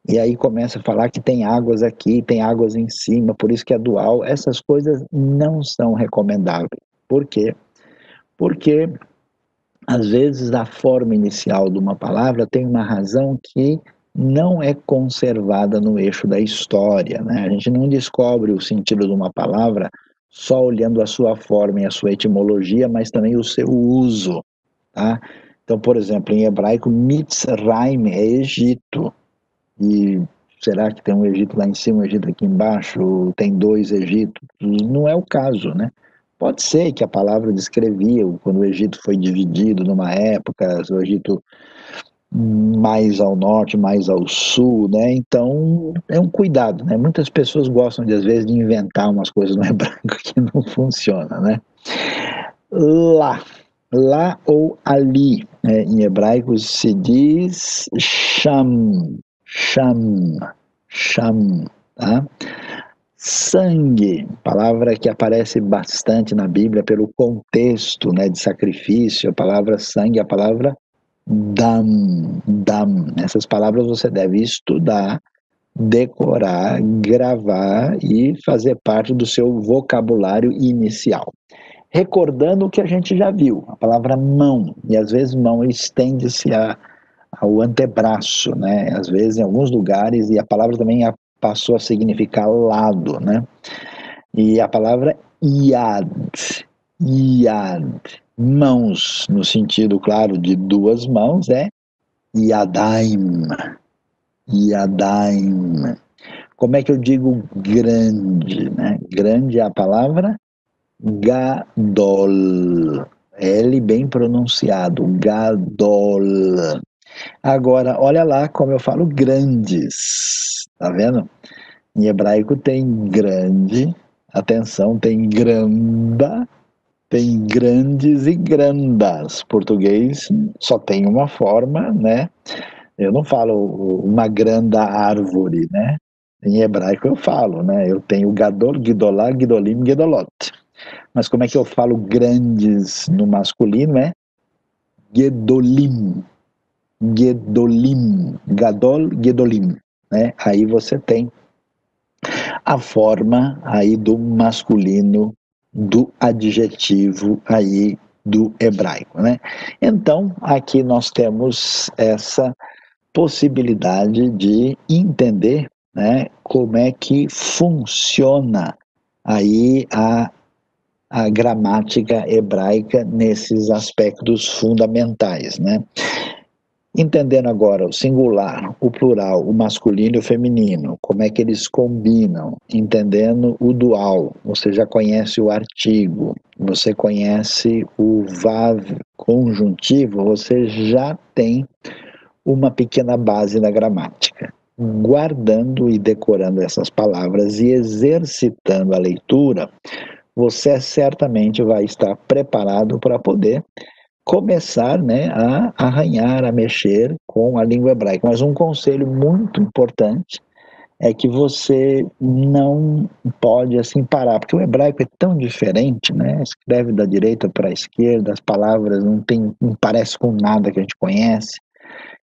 E aí começa a falar que tem águas aqui, tem águas em cima, por isso que é dual. Essas coisas não são recomendáveis. Por quê? Porque, às vezes, a forma inicial de uma palavra tem uma razão que não é conservada no eixo da história, né? A gente não descobre o sentido de uma palavra só olhando a sua forma e a sua etimologia, mas também o seu uso, tá? Então, por exemplo, em hebraico, Mitzrayim é Egito. E será que tem um Egito lá em cima, um Egito aqui embaixo, tem dois Egitos? Não é o caso, né? Pode ser que a palavra descrevia quando o Egito foi dividido numa época, o Egito mais ao norte, mais ao sul, né? Então é um cuidado, né? Muitas pessoas gostam de às vezes de inventar umas coisas no hebraico que não funciona, né? Lá, lá ou ali, né? Em hebraico se diz sham, sham, sham, tá? Sangue, palavra que aparece bastante na Bíblia pelo contexto, né, de sacrifício. A palavra sangue é a palavra dam, dam. Essas palavras você deve estudar, decorar, gravar e fazer parte do seu vocabulário inicial. Recordando o que a gente já viu, a palavra mão, e às vezes mão estende-se ao antebraço, né? Às vezes em alguns lugares, e a palavra também passou a significar lado, né? E a palavra yad, yad, mãos, no sentido, claro, de duas mãos, é yadaim, yadaim. Como é que eu digo grande, né? Grande é a palavra gadol, L bem pronunciado, gadol. Agora, olha lá como eu falo grandes, tá vendo? Em hebraico tem grande, atenção, tem granda, tem grandes e grandas. Português só tem uma forma, né? Eu não falo uma grande árvore, né? Em hebraico eu falo, né? Eu tenho gadol, gidolá, gidolim, gedolot. Mas como é que eu falo grandes no masculino? É gedolim, gedolim, gadol, gedolim, né? Aí você tem a forma aí do masculino do adjetivo aí do hebraico, né? Então, aqui nós temos essa possibilidade de entender, né, como é que funciona aí a gramática hebraica nesses aspectos fundamentais, né? Entendendo agora o singular, o plural, o masculino e o feminino, como é que eles combinam, entendendo o dual, você já conhece o artigo, você conhece o VAV conjuntivo, você já tem uma pequena base na gramática. Guardando e decorando essas palavras e exercitando a leitura, você certamente vai estar preparado para poder começar, né, a arranhar, a mexer com a língua hebraica. Mas um conselho muito importante é que você não pode assim parar, porque o hebraico é tão diferente, né? Escreve da direita para a esquerda, as palavras não parece com nada que a gente conhece.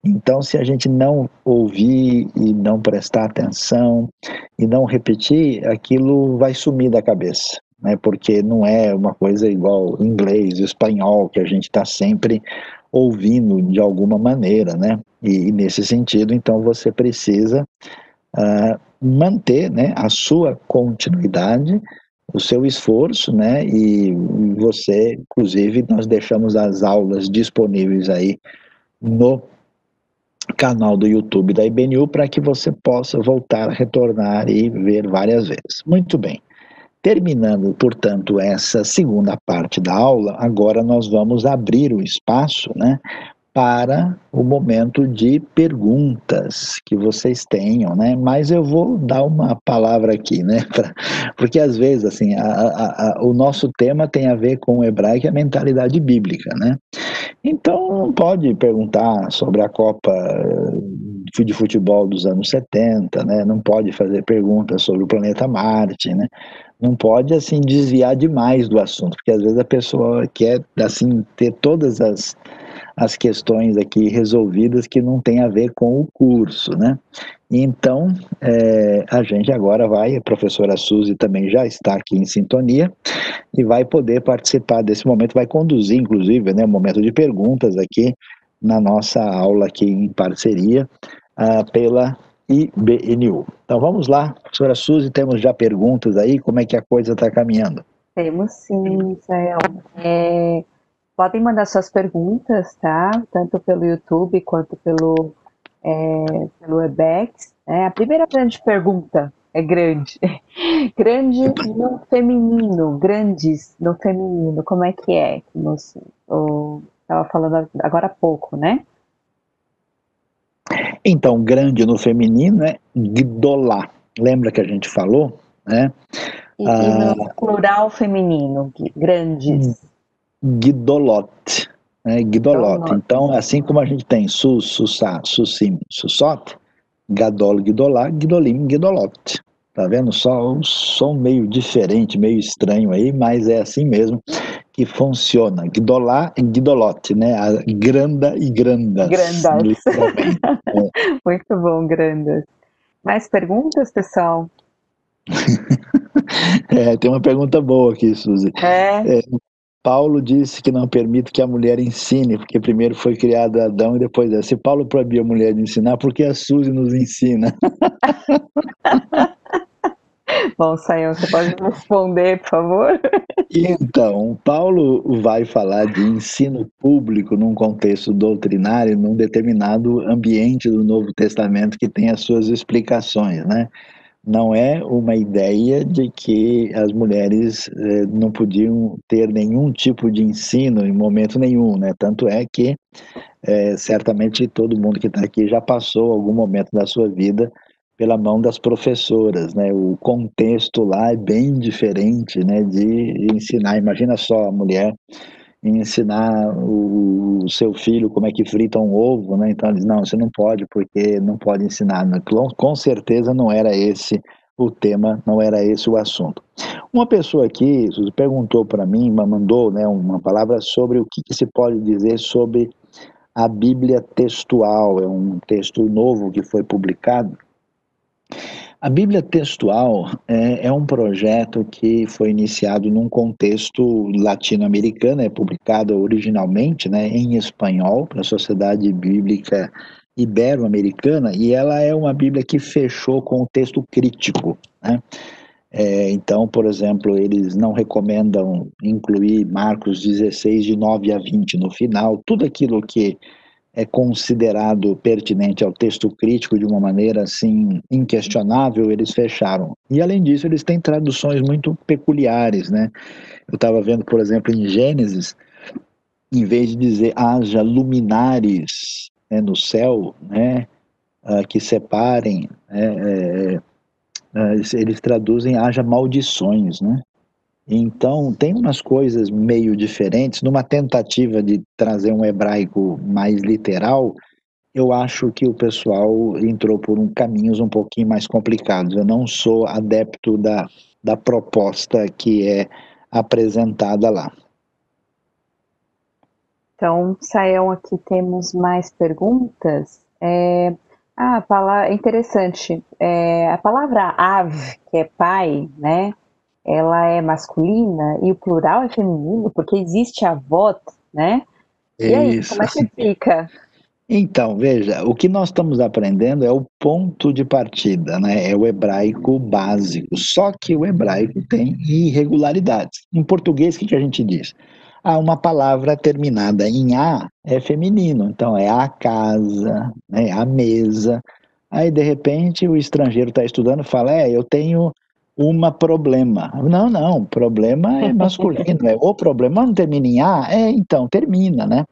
Então, se a gente não ouvir e não prestar atenção e não repetir, aquilo vai sumir da cabeça, né? Porque não é uma coisa igual inglês, espanhol, que a gente está sempre ouvindo de alguma maneira, né? E nesse sentido, então, você precisa manter, né, a sua continuidade, o seu esforço, né? E você, inclusive, nós deixamos as aulas disponíveis aí no canal do YouTube da IBNU para que você possa voltar, retornar e ver várias vezes. Muito bem. Terminando, portanto, essa segunda parte da aula, agora nós vamos abrir o espaço, né, para o momento de perguntas que vocês tenham, né? Mas eu vou dar uma palavra aqui, né? Porque às vezes, assim, o nosso tema tem a ver com o hebraico e a mentalidade bíblica, né? Então, pode perguntar sobre a Copa de futebol dos anos 70, né? Não pode fazer perguntas sobre o planeta Marte, né? Não pode, assim, desviar demais do assunto, porque às vezes a pessoa quer, assim, ter todas as questões aqui resolvidas que não tem a ver com o curso, né? Então, a gente agora vai, a professora Suzy também já está aqui em sintonia, e vai poder participar desse momento, vai conduzir, inclusive, né, um momento de perguntas aqui na nossa aula aqui em parceria pela IBNU. Então vamos lá, professora Suzy, temos já perguntas aí, como é que a coisa está caminhando? Temos sim, Israel. Podem mandar suas perguntas, tá? Tanto pelo YouTube quanto pelo Webex. A primeira grande pergunta é grande. Grande no feminino, grandes no feminino, como é que é? Estava falando agora há pouco, né? Então, grande no feminino é gdolá. Lembra que a gente falou, né? E no plural feminino, grandes. Gdolot, né? Gdolot. Então, assim como a gente tem sus, sussá, sussim, sussot, gadol, gdolá, gdolim, gdolot. Tá vendo? Só um som meio diferente, meio estranho aí, mas é assim mesmo que funciona. Gdolá e gdolot, né? A granda e grandas. Grandas. Muito bom, grandas. Mais perguntas, pessoal? Tem uma pergunta boa aqui, Suzy. Paulo disse que não permite que a mulher ensine, porque primeiro foi criado Adão e depois se Paulo proibiu a mulher de ensinar, por que a Suzy nos ensina? Bom, Sayão, você pode responder, por favor? Então, Paulo vai falar de ensino público num contexto doutrinário, num determinado ambiente do Novo Testamento que tem as suas explicações, né? Não é uma ideia de que as mulheres não podiam ter nenhum tipo de ensino em momento nenhum, né? Tanto é que certamente todo mundo que está aqui já passou algum momento da sua vida pela mão das professoras, né? O contexto lá é bem diferente, né? De ensinar. Imagina só a mulher ensinar o seu filho como é que frita um ovo, né? Então eles não, você não pode porque não pode ensinar. Com certeza não era esse o tema, não era esse o assunto. Uma pessoa aqui perguntou para mim, mandou, né, uma palavra sobre o que se pode dizer sobre a Bíblia textual. É um texto novo que foi publicado. A Bíblia textual é um projeto que foi iniciado num contexto latino-americano, é publicado originalmente, né, em espanhol para a Sociedade Bíblica Ibero-Americana, e ela é uma Bíblia que fechou com o texto crítico, né? Então, por exemplo, eles não recomendam incluir Marcos 16, de 9 a 20 no final, tudo aquilo que é considerado pertinente ao texto crítico de uma maneira assim inquestionável, eles fecharam. E além disso, eles têm traduções muito peculiares, né? Eu estava vendo, por exemplo, em Gênesis, em vez de dizer haja luminares, né, no céu, né, que separem, eles traduzem haja maldições, né? Então, tem umas coisas meio diferentes. Numa tentativa de trazer um hebraico mais literal, eu acho que o pessoal entrou por caminhos um pouquinho mais complicados. Eu não sou adepto da proposta que é apresentada lá. Então, Sayão, aqui temos mais perguntas. É interessante. A palavra av, que é pai, né? Ela é masculina e o plural é feminino, porque existe avot, né? E aí, Isso. como é que fica? Então, veja, o que nós estamos aprendendo é o ponto de partida, né? É o hebraico básico. Só que o hebraico tem irregularidades. Em português, o que a gente diz? Uma palavra terminada em A é feminino, então é a casa, né? A mesa. Aí, de repente, o estrangeiro está estudando e fala: eu tenho uma problema. Não, não, problema é masculino. O problema não termina em A? Então, termina, né?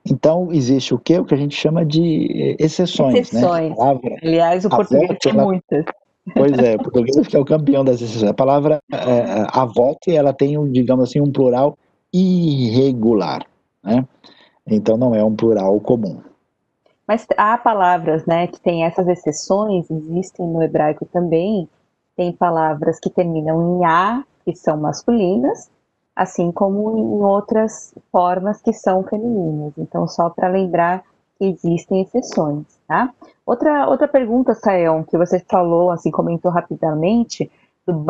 Então, existe o quê? O que a gente chama de exceções, né? A Exceções. palavra Aliás, o português avó, tem muitas. pois é, o português que é o campeão das exceções. A palavra avó, ela tem, digamos assim, um plural irregular, né? Então, não é um plural comum. Mas há palavras, né, que têm essas exceções, existem no hebraico também. Tem palavras que terminam em A, que são masculinas, assim como em outras formas que são femininas. Então, só para lembrar que existem exceções, tá? Outra pergunta, Sayão, que você falou, assim, comentou rapidamente, do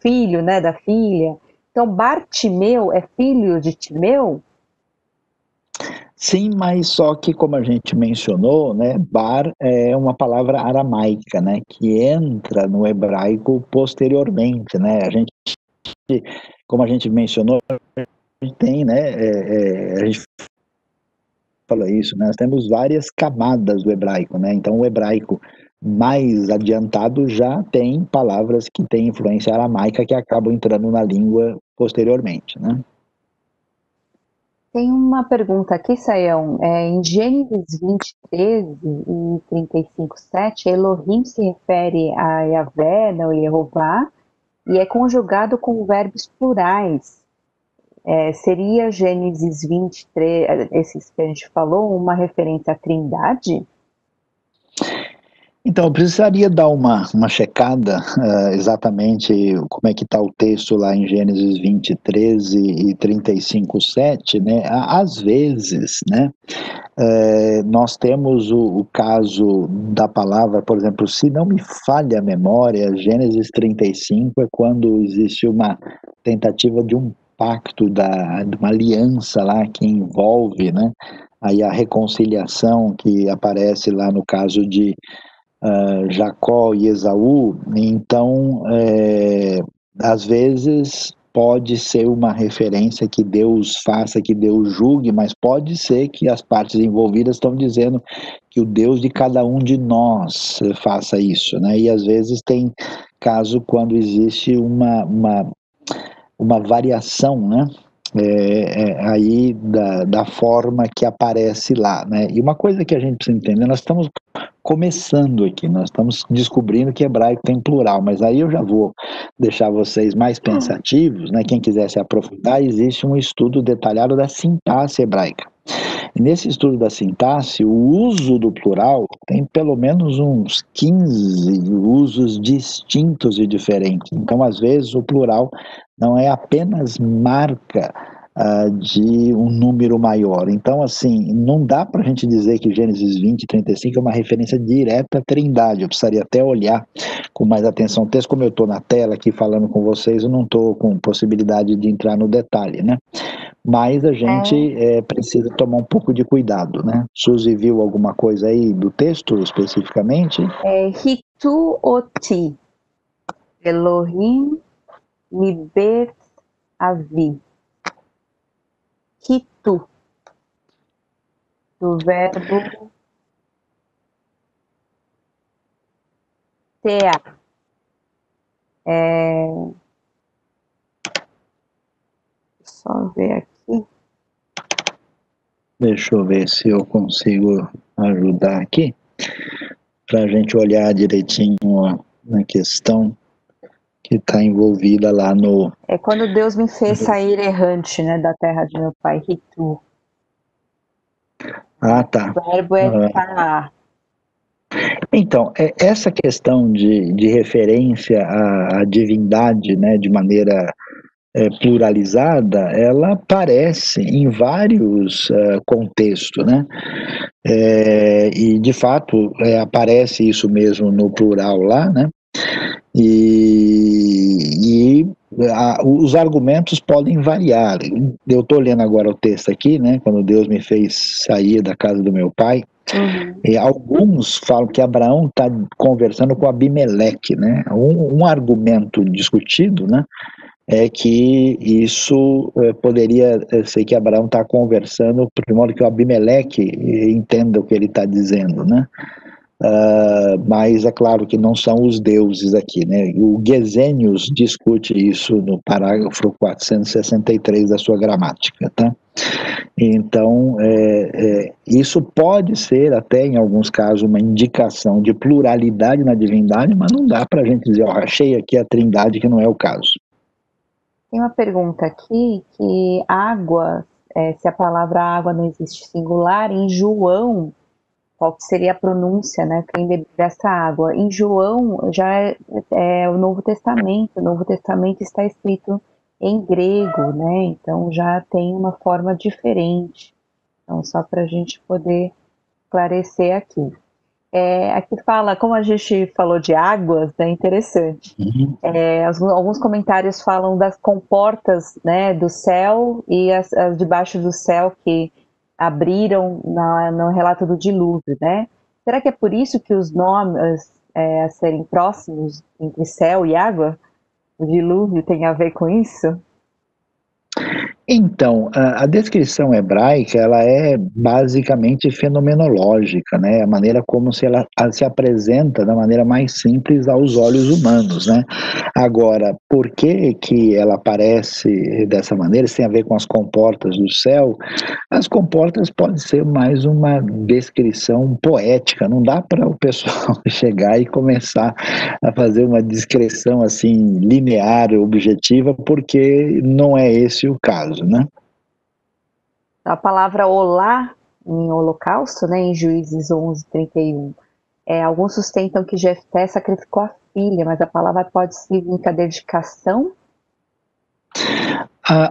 filho, né, da filha. Então, Bartimeu é filho de Timeu? Sim, mas só que, como a gente mencionou, né, bar é uma palavra aramaica, né, que entra no hebraico posteriormente, né? Como a gente mencionou, a gente tem, né, a gente fala isso, né, nós temos várias camadas do hebraico, né? Então, o hebraico mais adiantado já tem palavras que têm influência aramaica que acabam entrando na língua posteriormente, né? Tem uma pergunta aqui, Sayão. Em Gênesis 20, 13 e 35, 7, Elohim se refere a Yahvé, não Yehová, e é conjugado com verbos plurais. Seria Gênesis 23, esses que a gente falou, uma referência à Trindade? Então, eu precisaria dar uma checada exatamente como é que está o texto lá em Gênesis 20, 13 e 35, 7, né? Às vezes, né, nós temos o caso da palavra, por exemplo, se não me falha a memória, Gênesis 35 é quando existe uma tentativa de um pacto, de uma aliança lá que envolve, né, aí a reconciliação que aparece lá no caso de Jacó e Esaú, então, às vezes pode ser uma referência que Deus faça, que Deus julgue, mas pode ser que as partes envolvidas estão dizendo que o Deus de cada um de nós faça isso, né? E às vezes tem caso quando existe uma variação, né? Aí da forma que aparece lá, né? E uma coisa que a gente precisa entender, nós estamos começando aqui, nós estamos descobrindo que hebraico tem plural, mas aí eu já vou deixar vocês mais pensativos, né? Quem quiser se aprofundar, existe um estudo detalhado da sintaxe hebraica. E nesse estudo da sintaxe, o uso do plural tem pelo menos uns 15 usos distintos e diferentes. Então, às vezes, o plural não é apenas marca de um número maior. Então, assim, não dá para a gente dizer que Gênesis 20 e 35 é uma referência direta à Trindade. Eu precisaria até olhar com mais atenção o texto. Como eu estou na tela aqui falando com vocês, eu não estou com possibilidade de entrar no detalhe, né? Mas a gente precisa tomar um pouco de cuidado, né? Suzy viu alguma coisa aí do texto especificamente? Hitu oti, Elohim Mibet Avi. Hitu. do verbo tear. Só ver aqui. Deixa eu ver se eu consigo ajudar aqui, para a gente olhar direitinho na questão que está envolvida lá no... É quando Deus me fez sair errante, né, da terra de meu pai, Ritu. Ah, tá. O verbo é taar. Então, essa questão de referência à divindade, né, de maneira pluralizada, ela aparece em vários contextos, né? E, de fato, aparece isso mesmo no plural lá, né? Os argumentos podem variar. Eu estou lendo agora o texto aqui, né? Quando Deus me fez sair da casa do meu pai, e alguns falam que Abraão está conversando com Abimeleque, né? Um argumento discutido, né? É que isso poderia ser que Abraão está conversando de modo que o Abimeleque entenda o que ele está dizendo, né? Mas é claro que não são os deuses aqui, né? O Gesenius discute isso no parágrafo 463 da sua gramática, tá? Então, isso pode ser até, em alguns casos, uma indicação de pluralidade na divindade, mas não dá para a gente dizer, ó, achei aqui a trindade, que não é o caso. Tem uma pergunta aqui que água, se a palavra água não existe singular, em João, qual que seria a pronúncia, né? Quem bebe dessa água? Em João já é o Novo Testamento. O Novo Testamento está escrito em grego, né? Então já tem uma forma diferente. Então, só para a gente poder esclarecer aqui. Aqui fala, como a gente falou de águas, é interessante. Alguns comentários falam das comportas, né, do céu e as debaixo do céu que abriram no relato do dilúvio, né? Será que é por isso que os nomes a serem próximos entre céu e água, o dilúvio tem a ver com isso? Então, a descrição hebraica, ela é basicamente fenomenológica, né? A maneira como ela se apresenta da maneira mais simples aos olhos humanos, né? Agora, por que ela aparece dessa maneira? Isso tem a ver com as comportas do céu. As comportas podem ser mais uma descrição poética, não dá para o pessoal chegar e começar a fazer uma descrição assim linear, objetiva, porque não é esse o caso, né? A palavra olá em holocausto, né, em Juízes 11:31, alguns sustentam que Jefté sacrificou a filha, mas a palavra pode significar dedicação.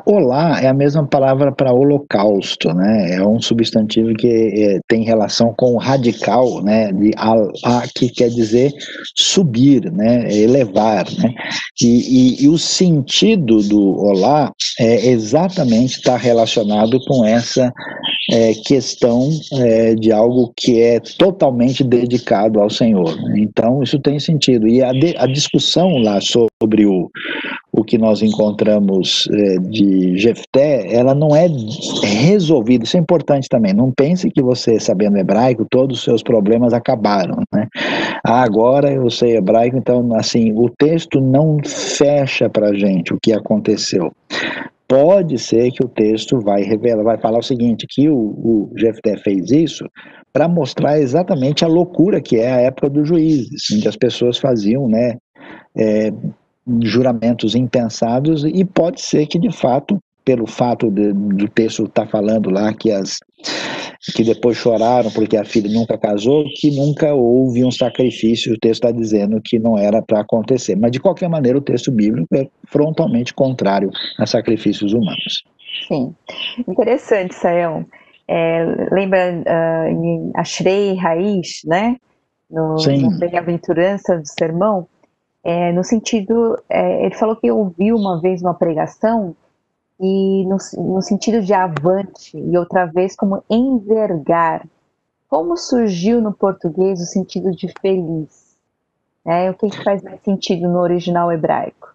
Olá é a mesma palavra para holocausto, né? É um substantivo que tem relação com o radical, né? De que quer dizer subir, né? Elevar, né? E o sentido do olá exatamente está relacionado com essa questão de algo que é totalmente dedicado ao Senhor. Então, isso tem sentido. E a discussão lá sobre o que nós encontramos de Jefté, ela não é resolvida. Isso é importante também. Não pense que você, sabendo hebraico, todos os seus problemas acabaram, né? Agora eu sei hebraico, então, assim, o texto não fecha para a gente o que aconteceu. Pode ser que o texto vai revelar, vai falar o seguinte, que o Jefté fez isso para mostrar exatamente a loucura que é a época dos juízes, em que as pessoas faziam, né, juramentos impensados, e pode ser que, de fato, pelo fato do texto estar falando lá que depois choraram porque a filha nunca casou, que nunca houve um sacrifício, o texto está dizendo que não era para acontecer. Mas, de qualquer maneira, o texto bíblico é frontalmente contrário a sacrifícios humanos. Sim, interessante, Sayão. Lembra em Ashrei Raiz, né? Na bem-aventurança do sermão, no sentido, ele falou que ouviu uma vez uma pregação e no sentido de avante e outra vez como envergar. Como surgiu no português o sentido de feliz? O que faz mais sentido no original hebraico?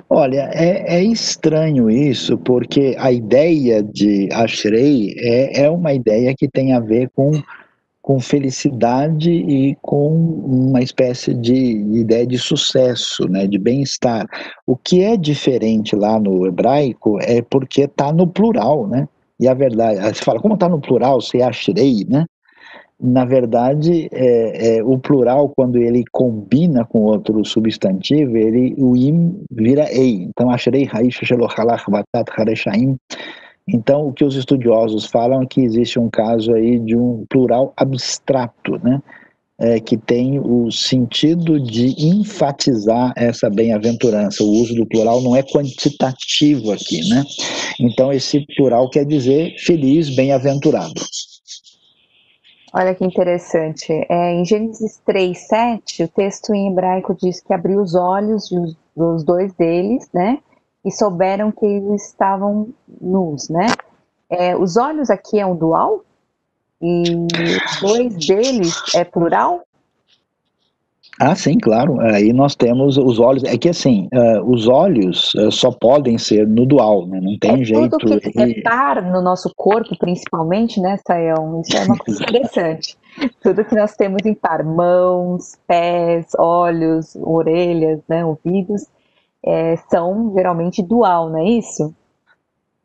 Olha, é estranho isso, porque a ideia de Ashrei é uma ideia que tem a ver com felicidade e com uma espécie de ideia de sucesso, né, de bem-estar. O que é diferente lá no hebraico é porque está no plural, né? E a verdade, você fala, como está no plural, se é Ashrei, né? Na verdade, o plural, quando ele combina com outro substantivo, o im vira ei. Então, Ashrei Haish Shelochalach Batat Hareshaim. Então, o que os estudiosos falam é que existe um caso aí de um plural abstrato, né? Que tem o sentido de enfatizar essa bem-aventurança. O uso do plural não é quantitativo aqui, né? Então, esse plural quer dizer feliz, bem-aventurado. Olha que interessante. Em Gênesis 3:7, o texto em hebraico diz que abriu os olhos dos dois deles, né? E souberam que eles estavam nus, né? Os olhos aqui é um dual? E os dois deles é plural? Ah, sim, claro. Aí nós temos os olhos. É que assim, os olhos só podem ser no dual, né? Não tem Tudo jeito. que é par no nosso corpo, principalmente, né, Sayão? Isso é uma coisa interessante. Tudo que nós temos em par, mãos, pés, olhos, orelhas, né, ouvidos, são geralmente dual, não é isso?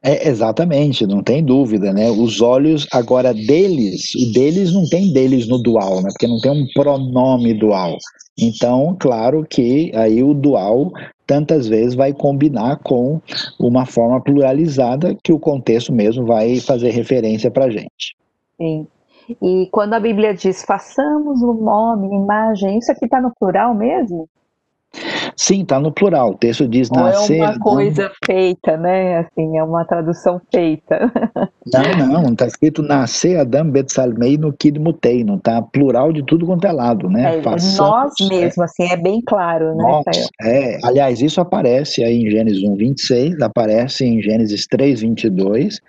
Exatamente, não tem dúvida, né? Os olhos, agora o deles não tem deles no dual, né? Porque não tem um pronome dual. Então, claro que aí o dual tantas vezes vai combinar com uma forma pluralizada que o contexto mesmo vai fazer referência para a gente. Sim. E quando a Bíblia diz façamos um homem, imagem, isso aqui está no plural mesmo? Sim, está no plural. O texto diz Ou é nascer. uma coisa feita, né? Assim, é uma tradução feita. Não está escrito nascer Adam Betsalmei no Kidmutei, não está plural de tudo quanto é lado, né? Façamos. Nós mesmo, assim, é bem claro, né, Nós, Sayão? aliás, isso aparece aí em Gênesis 1:26, aparece em Gênesis 3:22,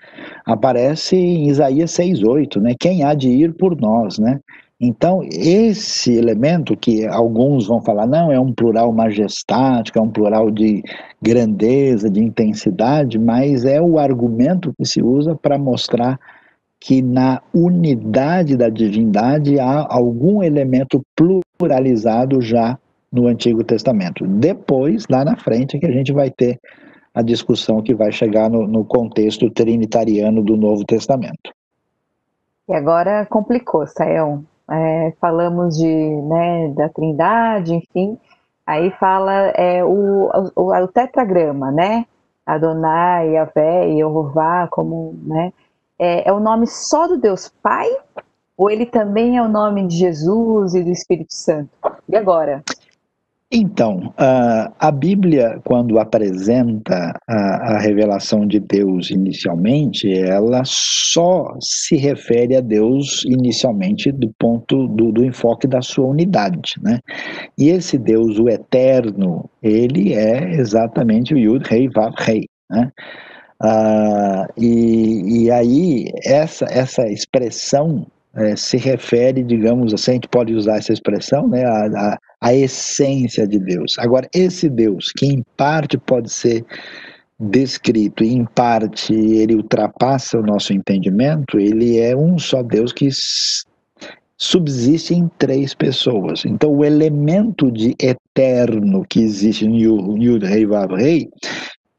aparece em Isaías 6:8, né? Quem há de ir por nós, né? Então, esse elemento que alguns vão falar, não, é um plural majestático, é um plural de grandeza, de intensidade, mas é o argumento que se usa para mostrar que na unidade da divindade há algum elemento pluralizado já no Antigo Testamento. Depois, lá na frente, que a gente vai ter a discussão que vai chegar no contexto trinitariano do Novo Testamento. E agora complicou, Sayão. Falamos né, da Trindade, enfim. Aí fala o tetragrama, né? Adonai, Yahvé e Jeová, como, né? É o nome só do Deus Pai? Ou ele também é o nome de Jesus e do Espírito Santo? E agora? Então, a Bíblia, quando apresenta a revelação de Deus inicialmente, ela só se refere a Deus inicialmente do ponto do enfoque da sua unidade, né? E esse Deus, o eterno, ele é exatamente o Yud, Rei, Vav, Rei, né? E aí, essa expressão se refere, digamos assim, a gente pode usar essa expressão, né, a essência de Deus. Agora, esse Deus, que em parte pode ser descrito e em parte ele ultrapassa o nosso entendimento, ele é um só Deus que subsiste em três pessoas. Então, o elemento de eterno que existe no Yud, Rei, Vav, Rei,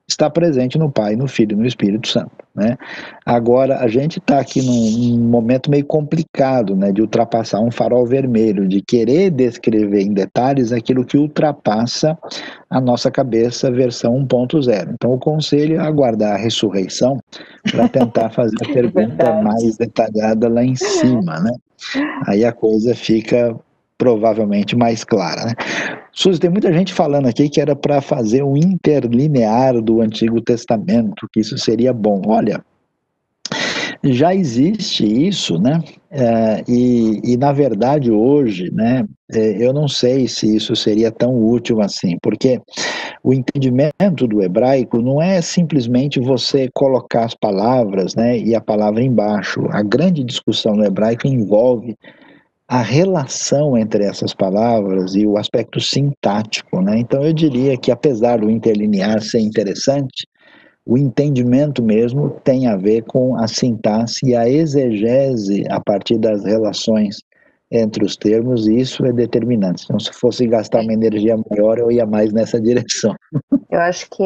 está presente no Pai, no Filho e no Espírito Santo, né? Agora, a gente está aqui num momento meio complicado, né, de ultrapassar um farol vermelho, de querer descrever em detalhes aquilo que ultrapassa a nossa cabeça versão 1.0. Então, o conselho é aguardar a ressurreição para tentar fazer a pergunta mais detalhada lá em cima, né? Aí a coisa fica provavelmente mais clara, né? Suzy, tem muita gente falando aqui que era para fazer um interlinear do Antigo Testamento, que isso seria bom. Olha, já existe isso, né? Na verdade hoje, né? Eu não sei se isso seria tão útil assim, porque o entendimento do hebraico não é simplesmente você colocar as palavras, né? E a palavra embaixo. A grande discussão no hebraico envolve a relação entre essas palavras e o aspecto sintático, né? Então eu diria que apesar do interlinear ser interessante, o entendimento mesmo tem a ver com a sintaxe e a exegese a partir das relações entre os termos, e isso é determinante. Então, se fosse gastar uma energia maior, eu ia mais nessa direção. Eu acho que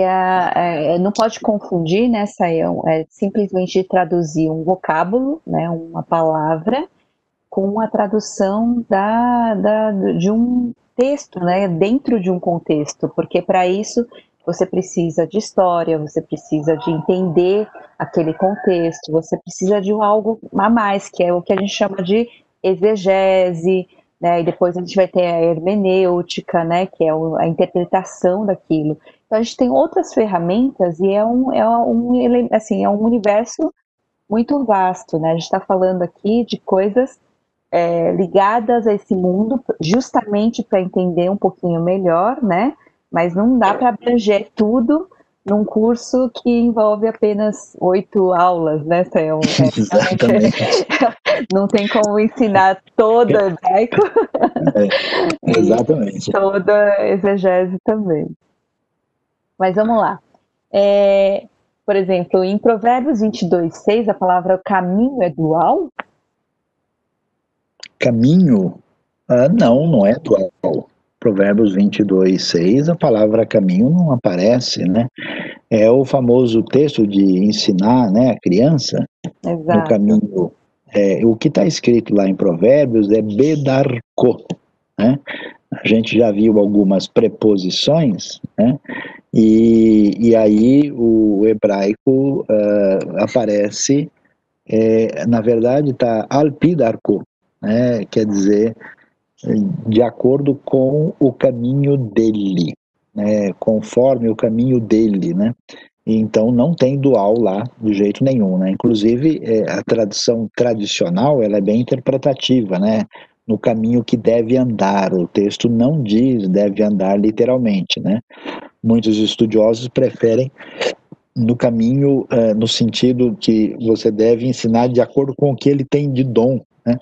não pode confundir, né, Sayão? É simplesmente traduzir um vocábulo, né, uma palavra, com a tradução de um texto, né, dentro de um contexto, porque para isso você precisa de história, você precisa de entender aquele contexto, você precisa de algo a mais, que é o que a gente chama de exegese, né, e depois a gente vai ter a hermenêutica, né, que é a interpretação daquilo. Então a gente tem outras ferramentas e assim, é um universo muito vasto, né? A gente está falando aqui de coisas ligadas a esse mundo, justamente para entender um pouquinho melhor, né? Mas não dá para abranger tudo num curso que envolve apenas 8 aulas, né, Theo? Exatamente. Não tem como ensinar todo hebraico Exatamente. e toda exegese também. Mas vamos lá. Por exemplo, em Provérbios 22:6, a palavra caminho é dual? Caminho? Não é dual. Provérbios 22:6, a palavra caminho não aparece, né? É o famoso texto de ensinar, né, a criança Exato. no caminho. O que está escrito lá em Provérbios é bedarco, né? A gente já viu algumas preposições, né? E aí o hebraico aparece, na verdade está alpidarco, né? Quer dizer, de acordo com o caminho dele, né? Conforme o caminho dele, né? Então não tem dual lá de jeito nenhum, né? Inclusive a tradução tradicional ela é bem interpretativa, né? No caminho que deve andar, o texto não diz deve andar literalmente, né? Muitos estudiosos preferem no caminho no sentido que você deve ensinar de acordo com o que ele tem de dom, né?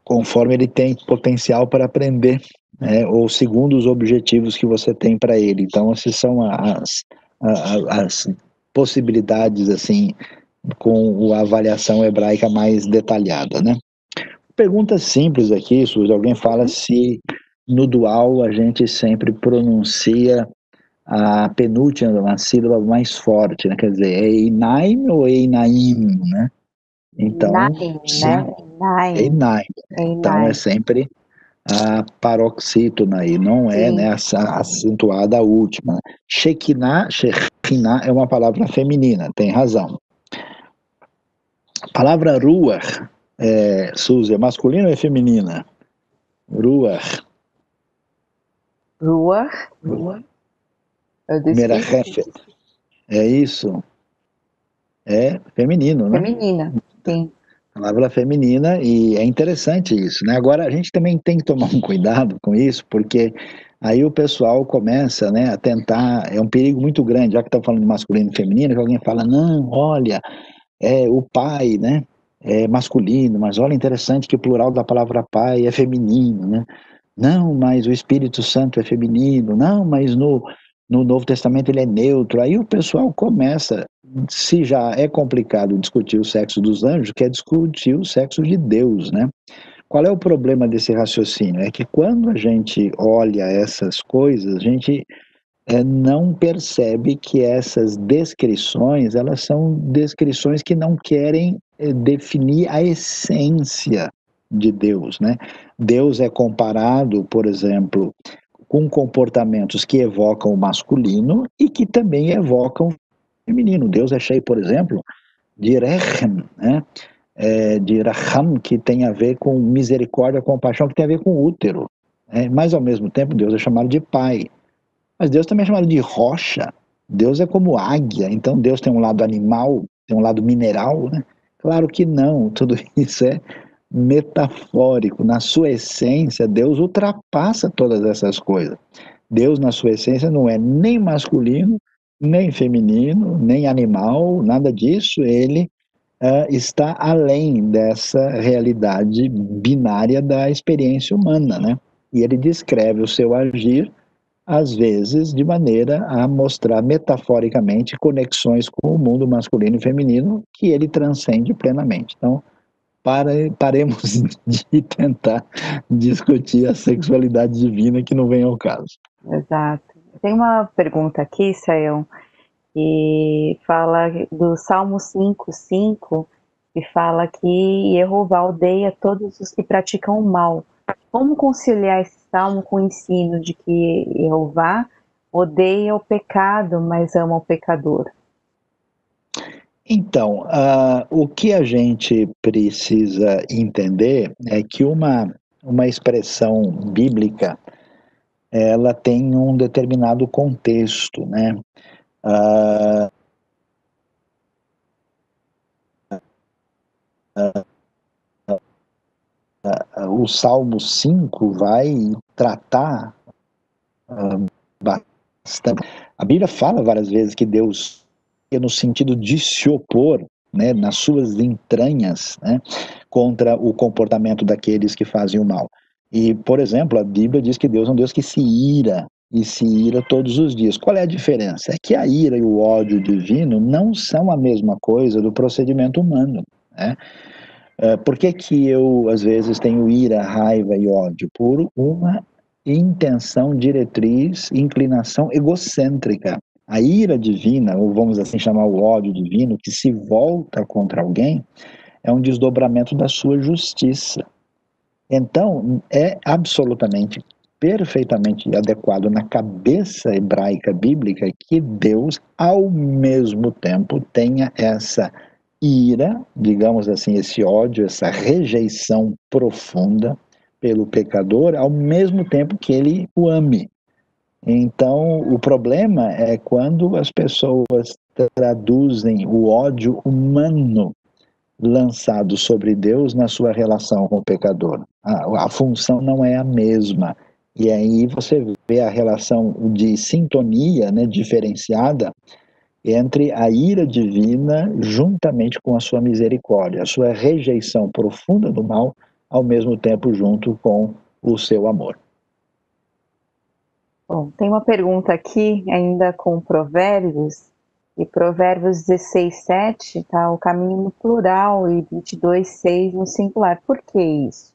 Conforme ele tem potencial para aprender, né? Ou segundo os objetivos que você tem para ele. Então essas são as possibilidades assim com a avaliação hebraica mais detalhada, né? Pergunta simples aqui, Suzy, alguém fala se no dual a gente sempre pronuncia a penúltima, a sílaba mais forte, né? Quer dizer, é Einaim ou Einaim, né? Então, Naim, né? Einaim. Então é sempre a paroxítona aí, não é, né, acentuada a última. Shekinah é uma palavra feminina, tem razão. A palavra ruach, Suzy, é masculina ou é feminina? Ruach. Ruach. Merachefet. É isso? É feminino, né? Feminina, sim. Palavra feminina, e é interessante isso, né? Agora, a gente também tem que tomar um cuidado com isso, porque aí o pessoal começa, né, a tentar, é um perigo muito grande, já que está falando de masculino e feminino, que alguém fala, não, olha, o pai, né, é masculino, mas olha, interessante que o plural da palavra pai é feminino, né? Não, mas o Espírito Santo é feminino, não, mas no Novo Testamento ele é neutro. Aí o pessoal começa, se já é complicado discutir o sexo dos anjos, quer discutir o sexo de Deus, né? Qual é o problema desse raciocínio? É que quando a gente olha essas coisas, a gente não percebe que essas descrições, elas são descrições que não querem definir a essência de Deus, né? Deus é comparado, por exemplo, com comportamentos que evocam o masculino e que também evocam o feminino. Deus é cheio, por exemplo, de rechem, né? De raham, que tem a ver com misericórdia, compaixão, que tem a ver com útero. Mas, ao mesmo tempo, Deus é chamado de pai. Mas Deus também é chamado de rocha. Deus é como águia. Então, Deus tem um lado animal, tem um lado mineral, né? Claro que não. Tudo isso é metafórico. Na sua essência, Deus ultrapassa todas essas coisas. Deus, na sua essência, não é nem masculino, nem feminino, nem animal, nada disso. Ele está além dessa realidade binária da experiência humana, né? E ele descreve o seu agir, às vezes, de maneira a mostrar metaforicamente conexões com o mundo masculino e feminino que ele transcende plenamente. Então, paremos de tentar discutir a sexualidade divina, que não vem ao caso. Exato. Tem uma pergunta aqui, Sayão, que fala do Salmo 5:5, que fala que Jeová odeia todos os que praticam o mal. Como conciliar esse salmo com o ensino de que Jeová odeia o pecado, mas ama o pecador? Então, o que a gente precisa entender é que uma expressão bíblica, ela tem um determinado contexto, né? O Salmo 5 vai tratar bastante. A Bíblia fala várias vezes que Deus, no sentido de se opor, né, nas suas entranhas, né, contra o comportamento daqueles que fazem o mal. E, por exemplo, a Bíblia diz que Deus é um Deus que se ira, e se ira todos os dias. Qual é a diferença? É que a ira e o ódio divino não são a mesma coisa do procedimento humano, né? Por que que eu, às vezes, tenho ira, raiva e ódio? Por uma intenção, diretriz, inclinação egocêntrica. A ira divina, ou vamos assim chamar o ódio divino, que se volta contra alguém, é um desdobramento da sua justiça. Então, é absolutamente, perfeitamente adequado na cabeça hebraica bíblica que Deus, ao mesmo tempo, tenha essa ira, digamos assim, esse ódio, essa rejeição profunda pelo pecador, ao mesmo tempo que ele o ame. Então, o problema é quando as pessoas traduzem o ódio humano lançado sobre Deus na sua relação com o pecador. A função não é a mesma. E aí você vê a relação de sintonia, né, diferenciada entre a ira divina juntamente com a sua misericórdia, a sua rejeição profunda do mal, ao mesmo tempo junto com o seu amor. Bom, tem uma pergunta aqui, ainda com Provérbios, e Provérbios 16:7 tá o caminho no plural e 22:6 no singular. Por que isso?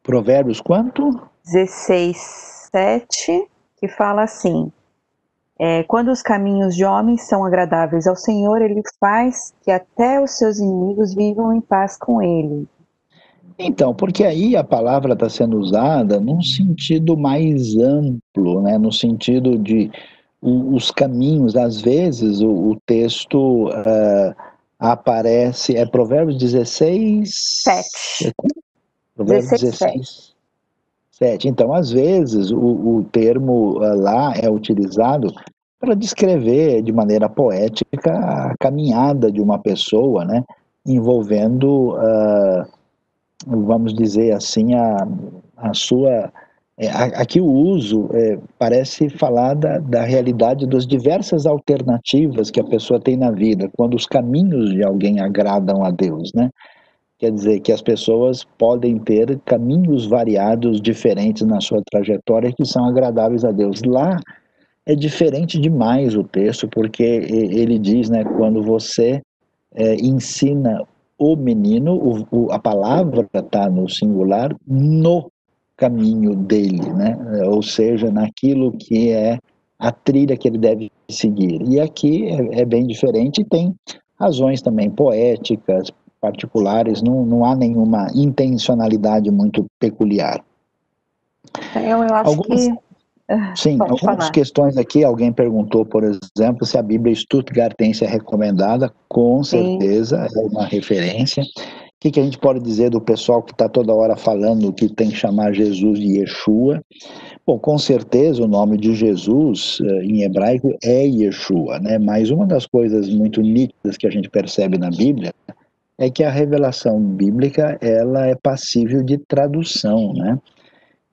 Provérbios quanto? 16:7, que fala assim: quando os caminhos de homens são agradáveis ao Senhor, ele faz que até os seus inimigos vivam em paz com ele. Então, porque aí a palavra está sendo usada num sentido mais amplo, né? No sentido de os caminhos, às vezes o texto aparece, é Provérbios 16... 7. Provérbios 16, 7. Então, às vezes, o termo lá é utilizado para descrever de maneira poética a caminhada de uma pessoa, né? Envolvendo, vamos dizer assim, a sua... aqui o uso parece falar da realidade das diversas alternativas que a pessoa tem na vida, quando os caminhos de alguém agradam a Deus, né? Quer dizer que as pessoas podem ter caminhos variados, diferentes na sua trajetória, que são agradáveis a Deus. Lá é diferente demais o texto, porque ele diz, né, quando você ensina o menino, a palavra está no singular, no caminho dele, né? Ou seja, naquilo que é a trilha que ele deve seguir. E aqui é bem diferente, e tem razões também poéticas, particulares, não há nenhuma intencionalidade muito peculiar. Eu acho Algumas, que... sim, Pode algumas falar. questões aqui, alguém perguntou, por exemplo, se a Bíblia Stuttgartense é recomendada. Com Sim. certeza é uma referência. O que a gente pode dizer do pessoal que está toda hora falando que tem que chamar Jesus de Yeshua? Bom, com certeza o nome de Jesus em hebraico é Yeshua, né? Mas uma das coisas muito nítidas que a gente percebe na Bíblia é que a revelação bíblica ela é passível de tradução, né?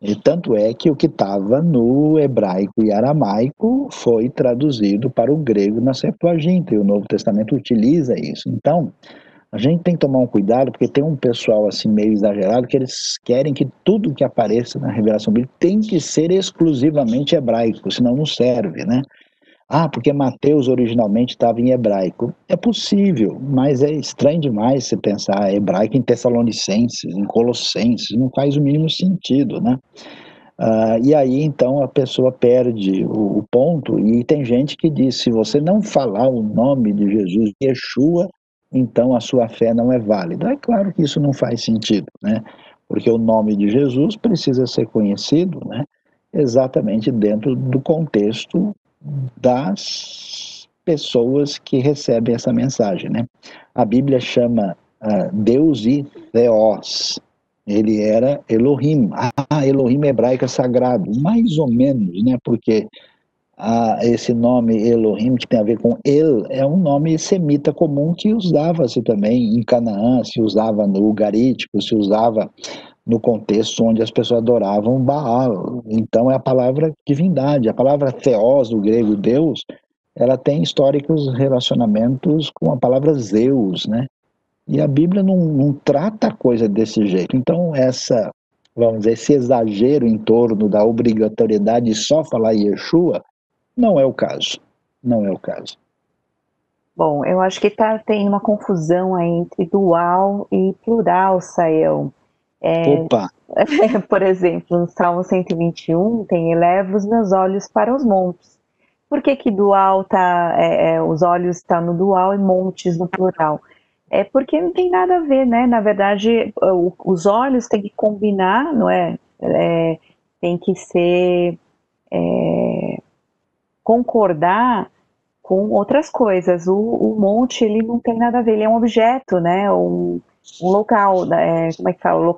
E tanto é que o que estava no hebraico e aramaico foi traduzido para o grego na Septuaginta, e o Novo Testamento utiliza isso. Então, A gente tem que tomar um cuidado, porque tem um pessoal assim meio exagerado que eles querem que tudo que apareça na revelação bíblica tem que ser exclusivamente hebraico, senão não serve, né? Ah, porque Mateus originalmente estava em hebraico. É possível, mas é estranho demais você pensar hebraico em Tessalonicenses, em Colossenses, não faz o mínimo sentido, né? E aí, então, a pessoa perde o ponto, e tem gente que diz, se você não falar o nome de Jesus, Yeshua, então a sua fé não é válida. É claro que isso não faz sentido, né? Porque o nome de Jesus precisa ser conhecido, né? Exatamente dentro do contexto das pessoas que recebem essa mensagem, né? A Bíblia chama Deus e Theos. Ele era Elohim. Elohim hebraico é sagrado, mais ou menos, né? Porque esse nome Elohim, que tem a ver com El, é um nome semita comum que usava-se também em Canaã, se usava no Ugarítico, se usava no contexto onde as pessoas adoravam Baal. Então é a palavra divindade. A palavra Theos, do grego Deus, ela tem históricos relacionamentos com a palavra Zeus, né? E a Bíblia não trata a coisa desse jeito. Então, vamos dizer, esse exagero em torno da obrigatoriedade de só falar Yeshua, não é o caso. Não é o caso. Bom, eu acho que tem uma confusão aí entre dual e plural, Sayão. Opa! Por exemplo, no Salmo 121 tem eleva os meus olhos para os montes. Por que que dual os olhos estão no dual e montes no plural? É porque não tem nada a ver, né? Na verdade, os olhos têm que combinar, não é? Tem que ser concordar com outras coisas. O monte, ele não tem nada a ver, ele é um objeto, né? Um local, como é que fala?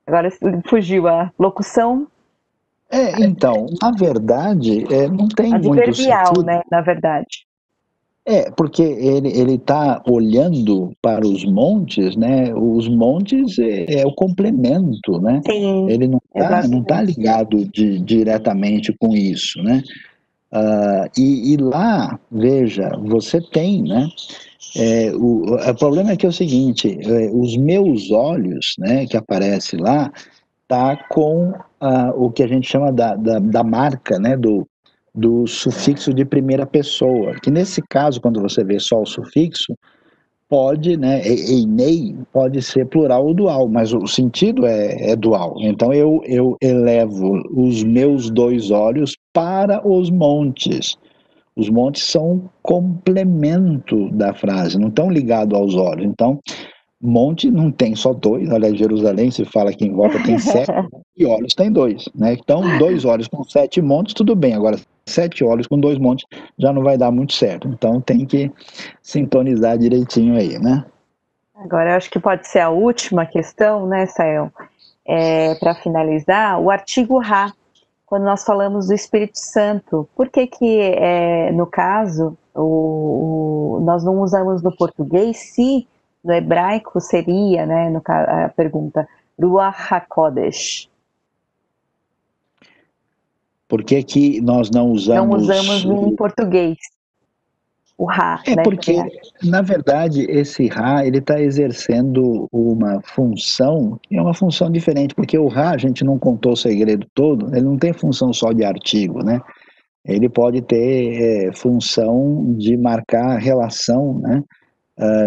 Agora fugiu a locução. Então, na verdade, não tem muito Adverbial, sentido. né? Na verdade. Porque ele está olhando para os montes, né? Os montes é o complemento, né? Sim, Ele não tá exatamente. ligado diretamente com isso, né? E lá, veja, você tem, né? O problema é que é o seguinte, os meus olhos, né, que aparece lá, tá com o que a gente chama da marca, né, do sufixo de primeira pessoa, que nesse caso, quando você vê só o sufixo, pode, né, einei pode ser plural ou dual, mas o sentido é dual. Então eu elevo os meus dois olhos para os montes. Os montes são um complemento da frase, não estão ligados aos olhos. Então, monte não tem só dois, aliás, Jerusalém se fala que em volta tem sete, e olhos tem dois, né? Então, dois olhos com sete montes, tudo bem. Agora, sete olhos com dois montes já não vai dar muito certo. Então, tem que sintonizar direitinho aí, né? Agora, eu acho que pode ser a última questão, né, Sael? Para finalizar, o artigo Ra, quando nós falamos do Espírito Santo, por que que, no caso, nós não usamos no português, se no hebraico seria, né, a pergunta, Ruach HaKodesh. Por que que nós não Não usamos usamos em português o Ra, né? Porque, na verdade, esse Ra, ele está exercendo uma função, que é uma função diferente, porque o Ra, a gente não contou o segredo todo, ele não tem função só de artigo, né? Ele pode ter função de marcar relação, né?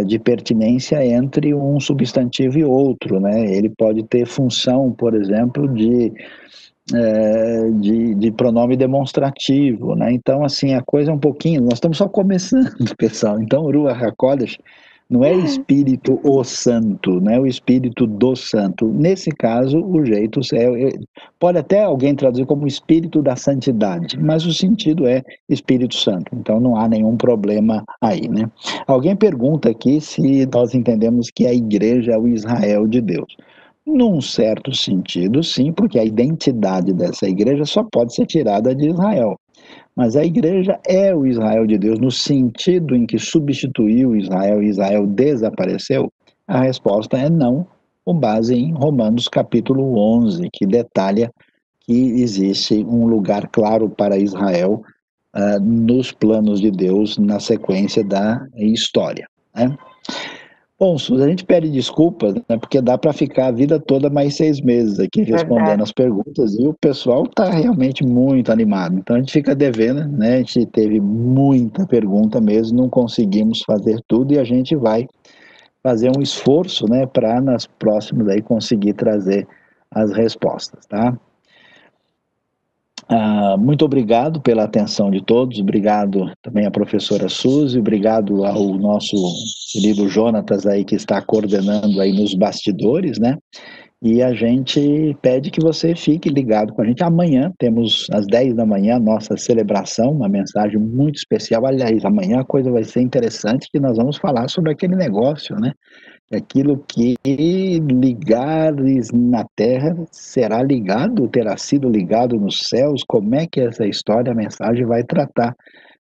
De pertinência entre um substantivo e outro, né? Ele pode ter função, por exemplo, de pronome demonstrativo, né? Então, assim, a coisa é um pouquinho, nós estamos só começando, pessoal. Então, Ruach HaKodesh não é Espírito o Santo, não é o Espírito do Santo. Nesse caso, o jeito pode até alguém traduzir como Espírito da Santidade, mas o sentido é Espírito Santo. Então, não há nenhum problema aí, né? Alguém pergunta aqui se nós entendemos que a igreja é o Israel de Deus. Num certo sentido, sim, porque a identidade dessa igreja só pode ser tirada de Israel. Mas a igreja é o Israel de Deus no sentido em que substituiu Israel e Israel desapareceu? A resposta é não, com base em Romanos capítulo 11, que detalha que existe um lugar claro para Israel nos planos de Deus na sequência da história, né? Bom, Suzy, a gente pede desculpas, né, porque dá para ficar a vida toda mais 6 meses aqui respondendo Verdade. as perguntas e o pessoal está realmente muito animado. Então a gente fica devendo, né? A gente teve muita pergunta mesmo, não conseguimos fazer tudo e a gente vai fazer um esforço, né, para nas próximas aí conseguir trazer as respostas, tá? Muito obrigado pela atenção de todos, obrigado também à professora Suzy, obrigado ao nosso querido Jonatas aí que está coordenando aí nos bastidores, né? E a gente pede que você fique ligado com a gente. Amanhã temos às 10 da manhã a nossa celebração, uma mensagem muito especial. Aliás, amanhã a coisa vai ser interessante que nós vamos falar sobre aquele negócio, né? Aquilo que ligares na terra será ligado, terá sido ligado nos céus. Como é que essa história, a mensagem vai tratar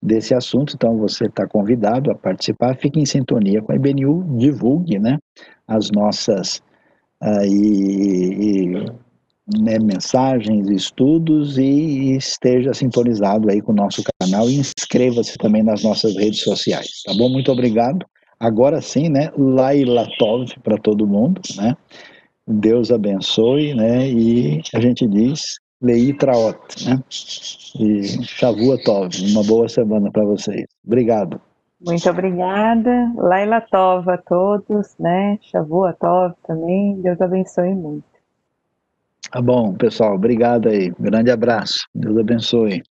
desse assunto? Então você está convidado a participar. Fique em sintonia com a IBNU, divulgue, né, as nossas aí, né, mensagens, estudos e esteja sintonizado aí com o nosso canal e inscreva-se também nas nossas redes sociais, tá bom? Muito obrigado. Agora sim, né, Laila Tov para todo mundo, né? Deus abençoe, né? E a gente diz Lei Traot, né? E Shavua Tov, uma boa semana para vocês. Obrigado. Muito obrigada. Laila Tov a todos, né? Shavua Tov também. Deus abençoe muito. Tá bom, pessoal. Obrigado aí. Grande abraço. Deus abençoe.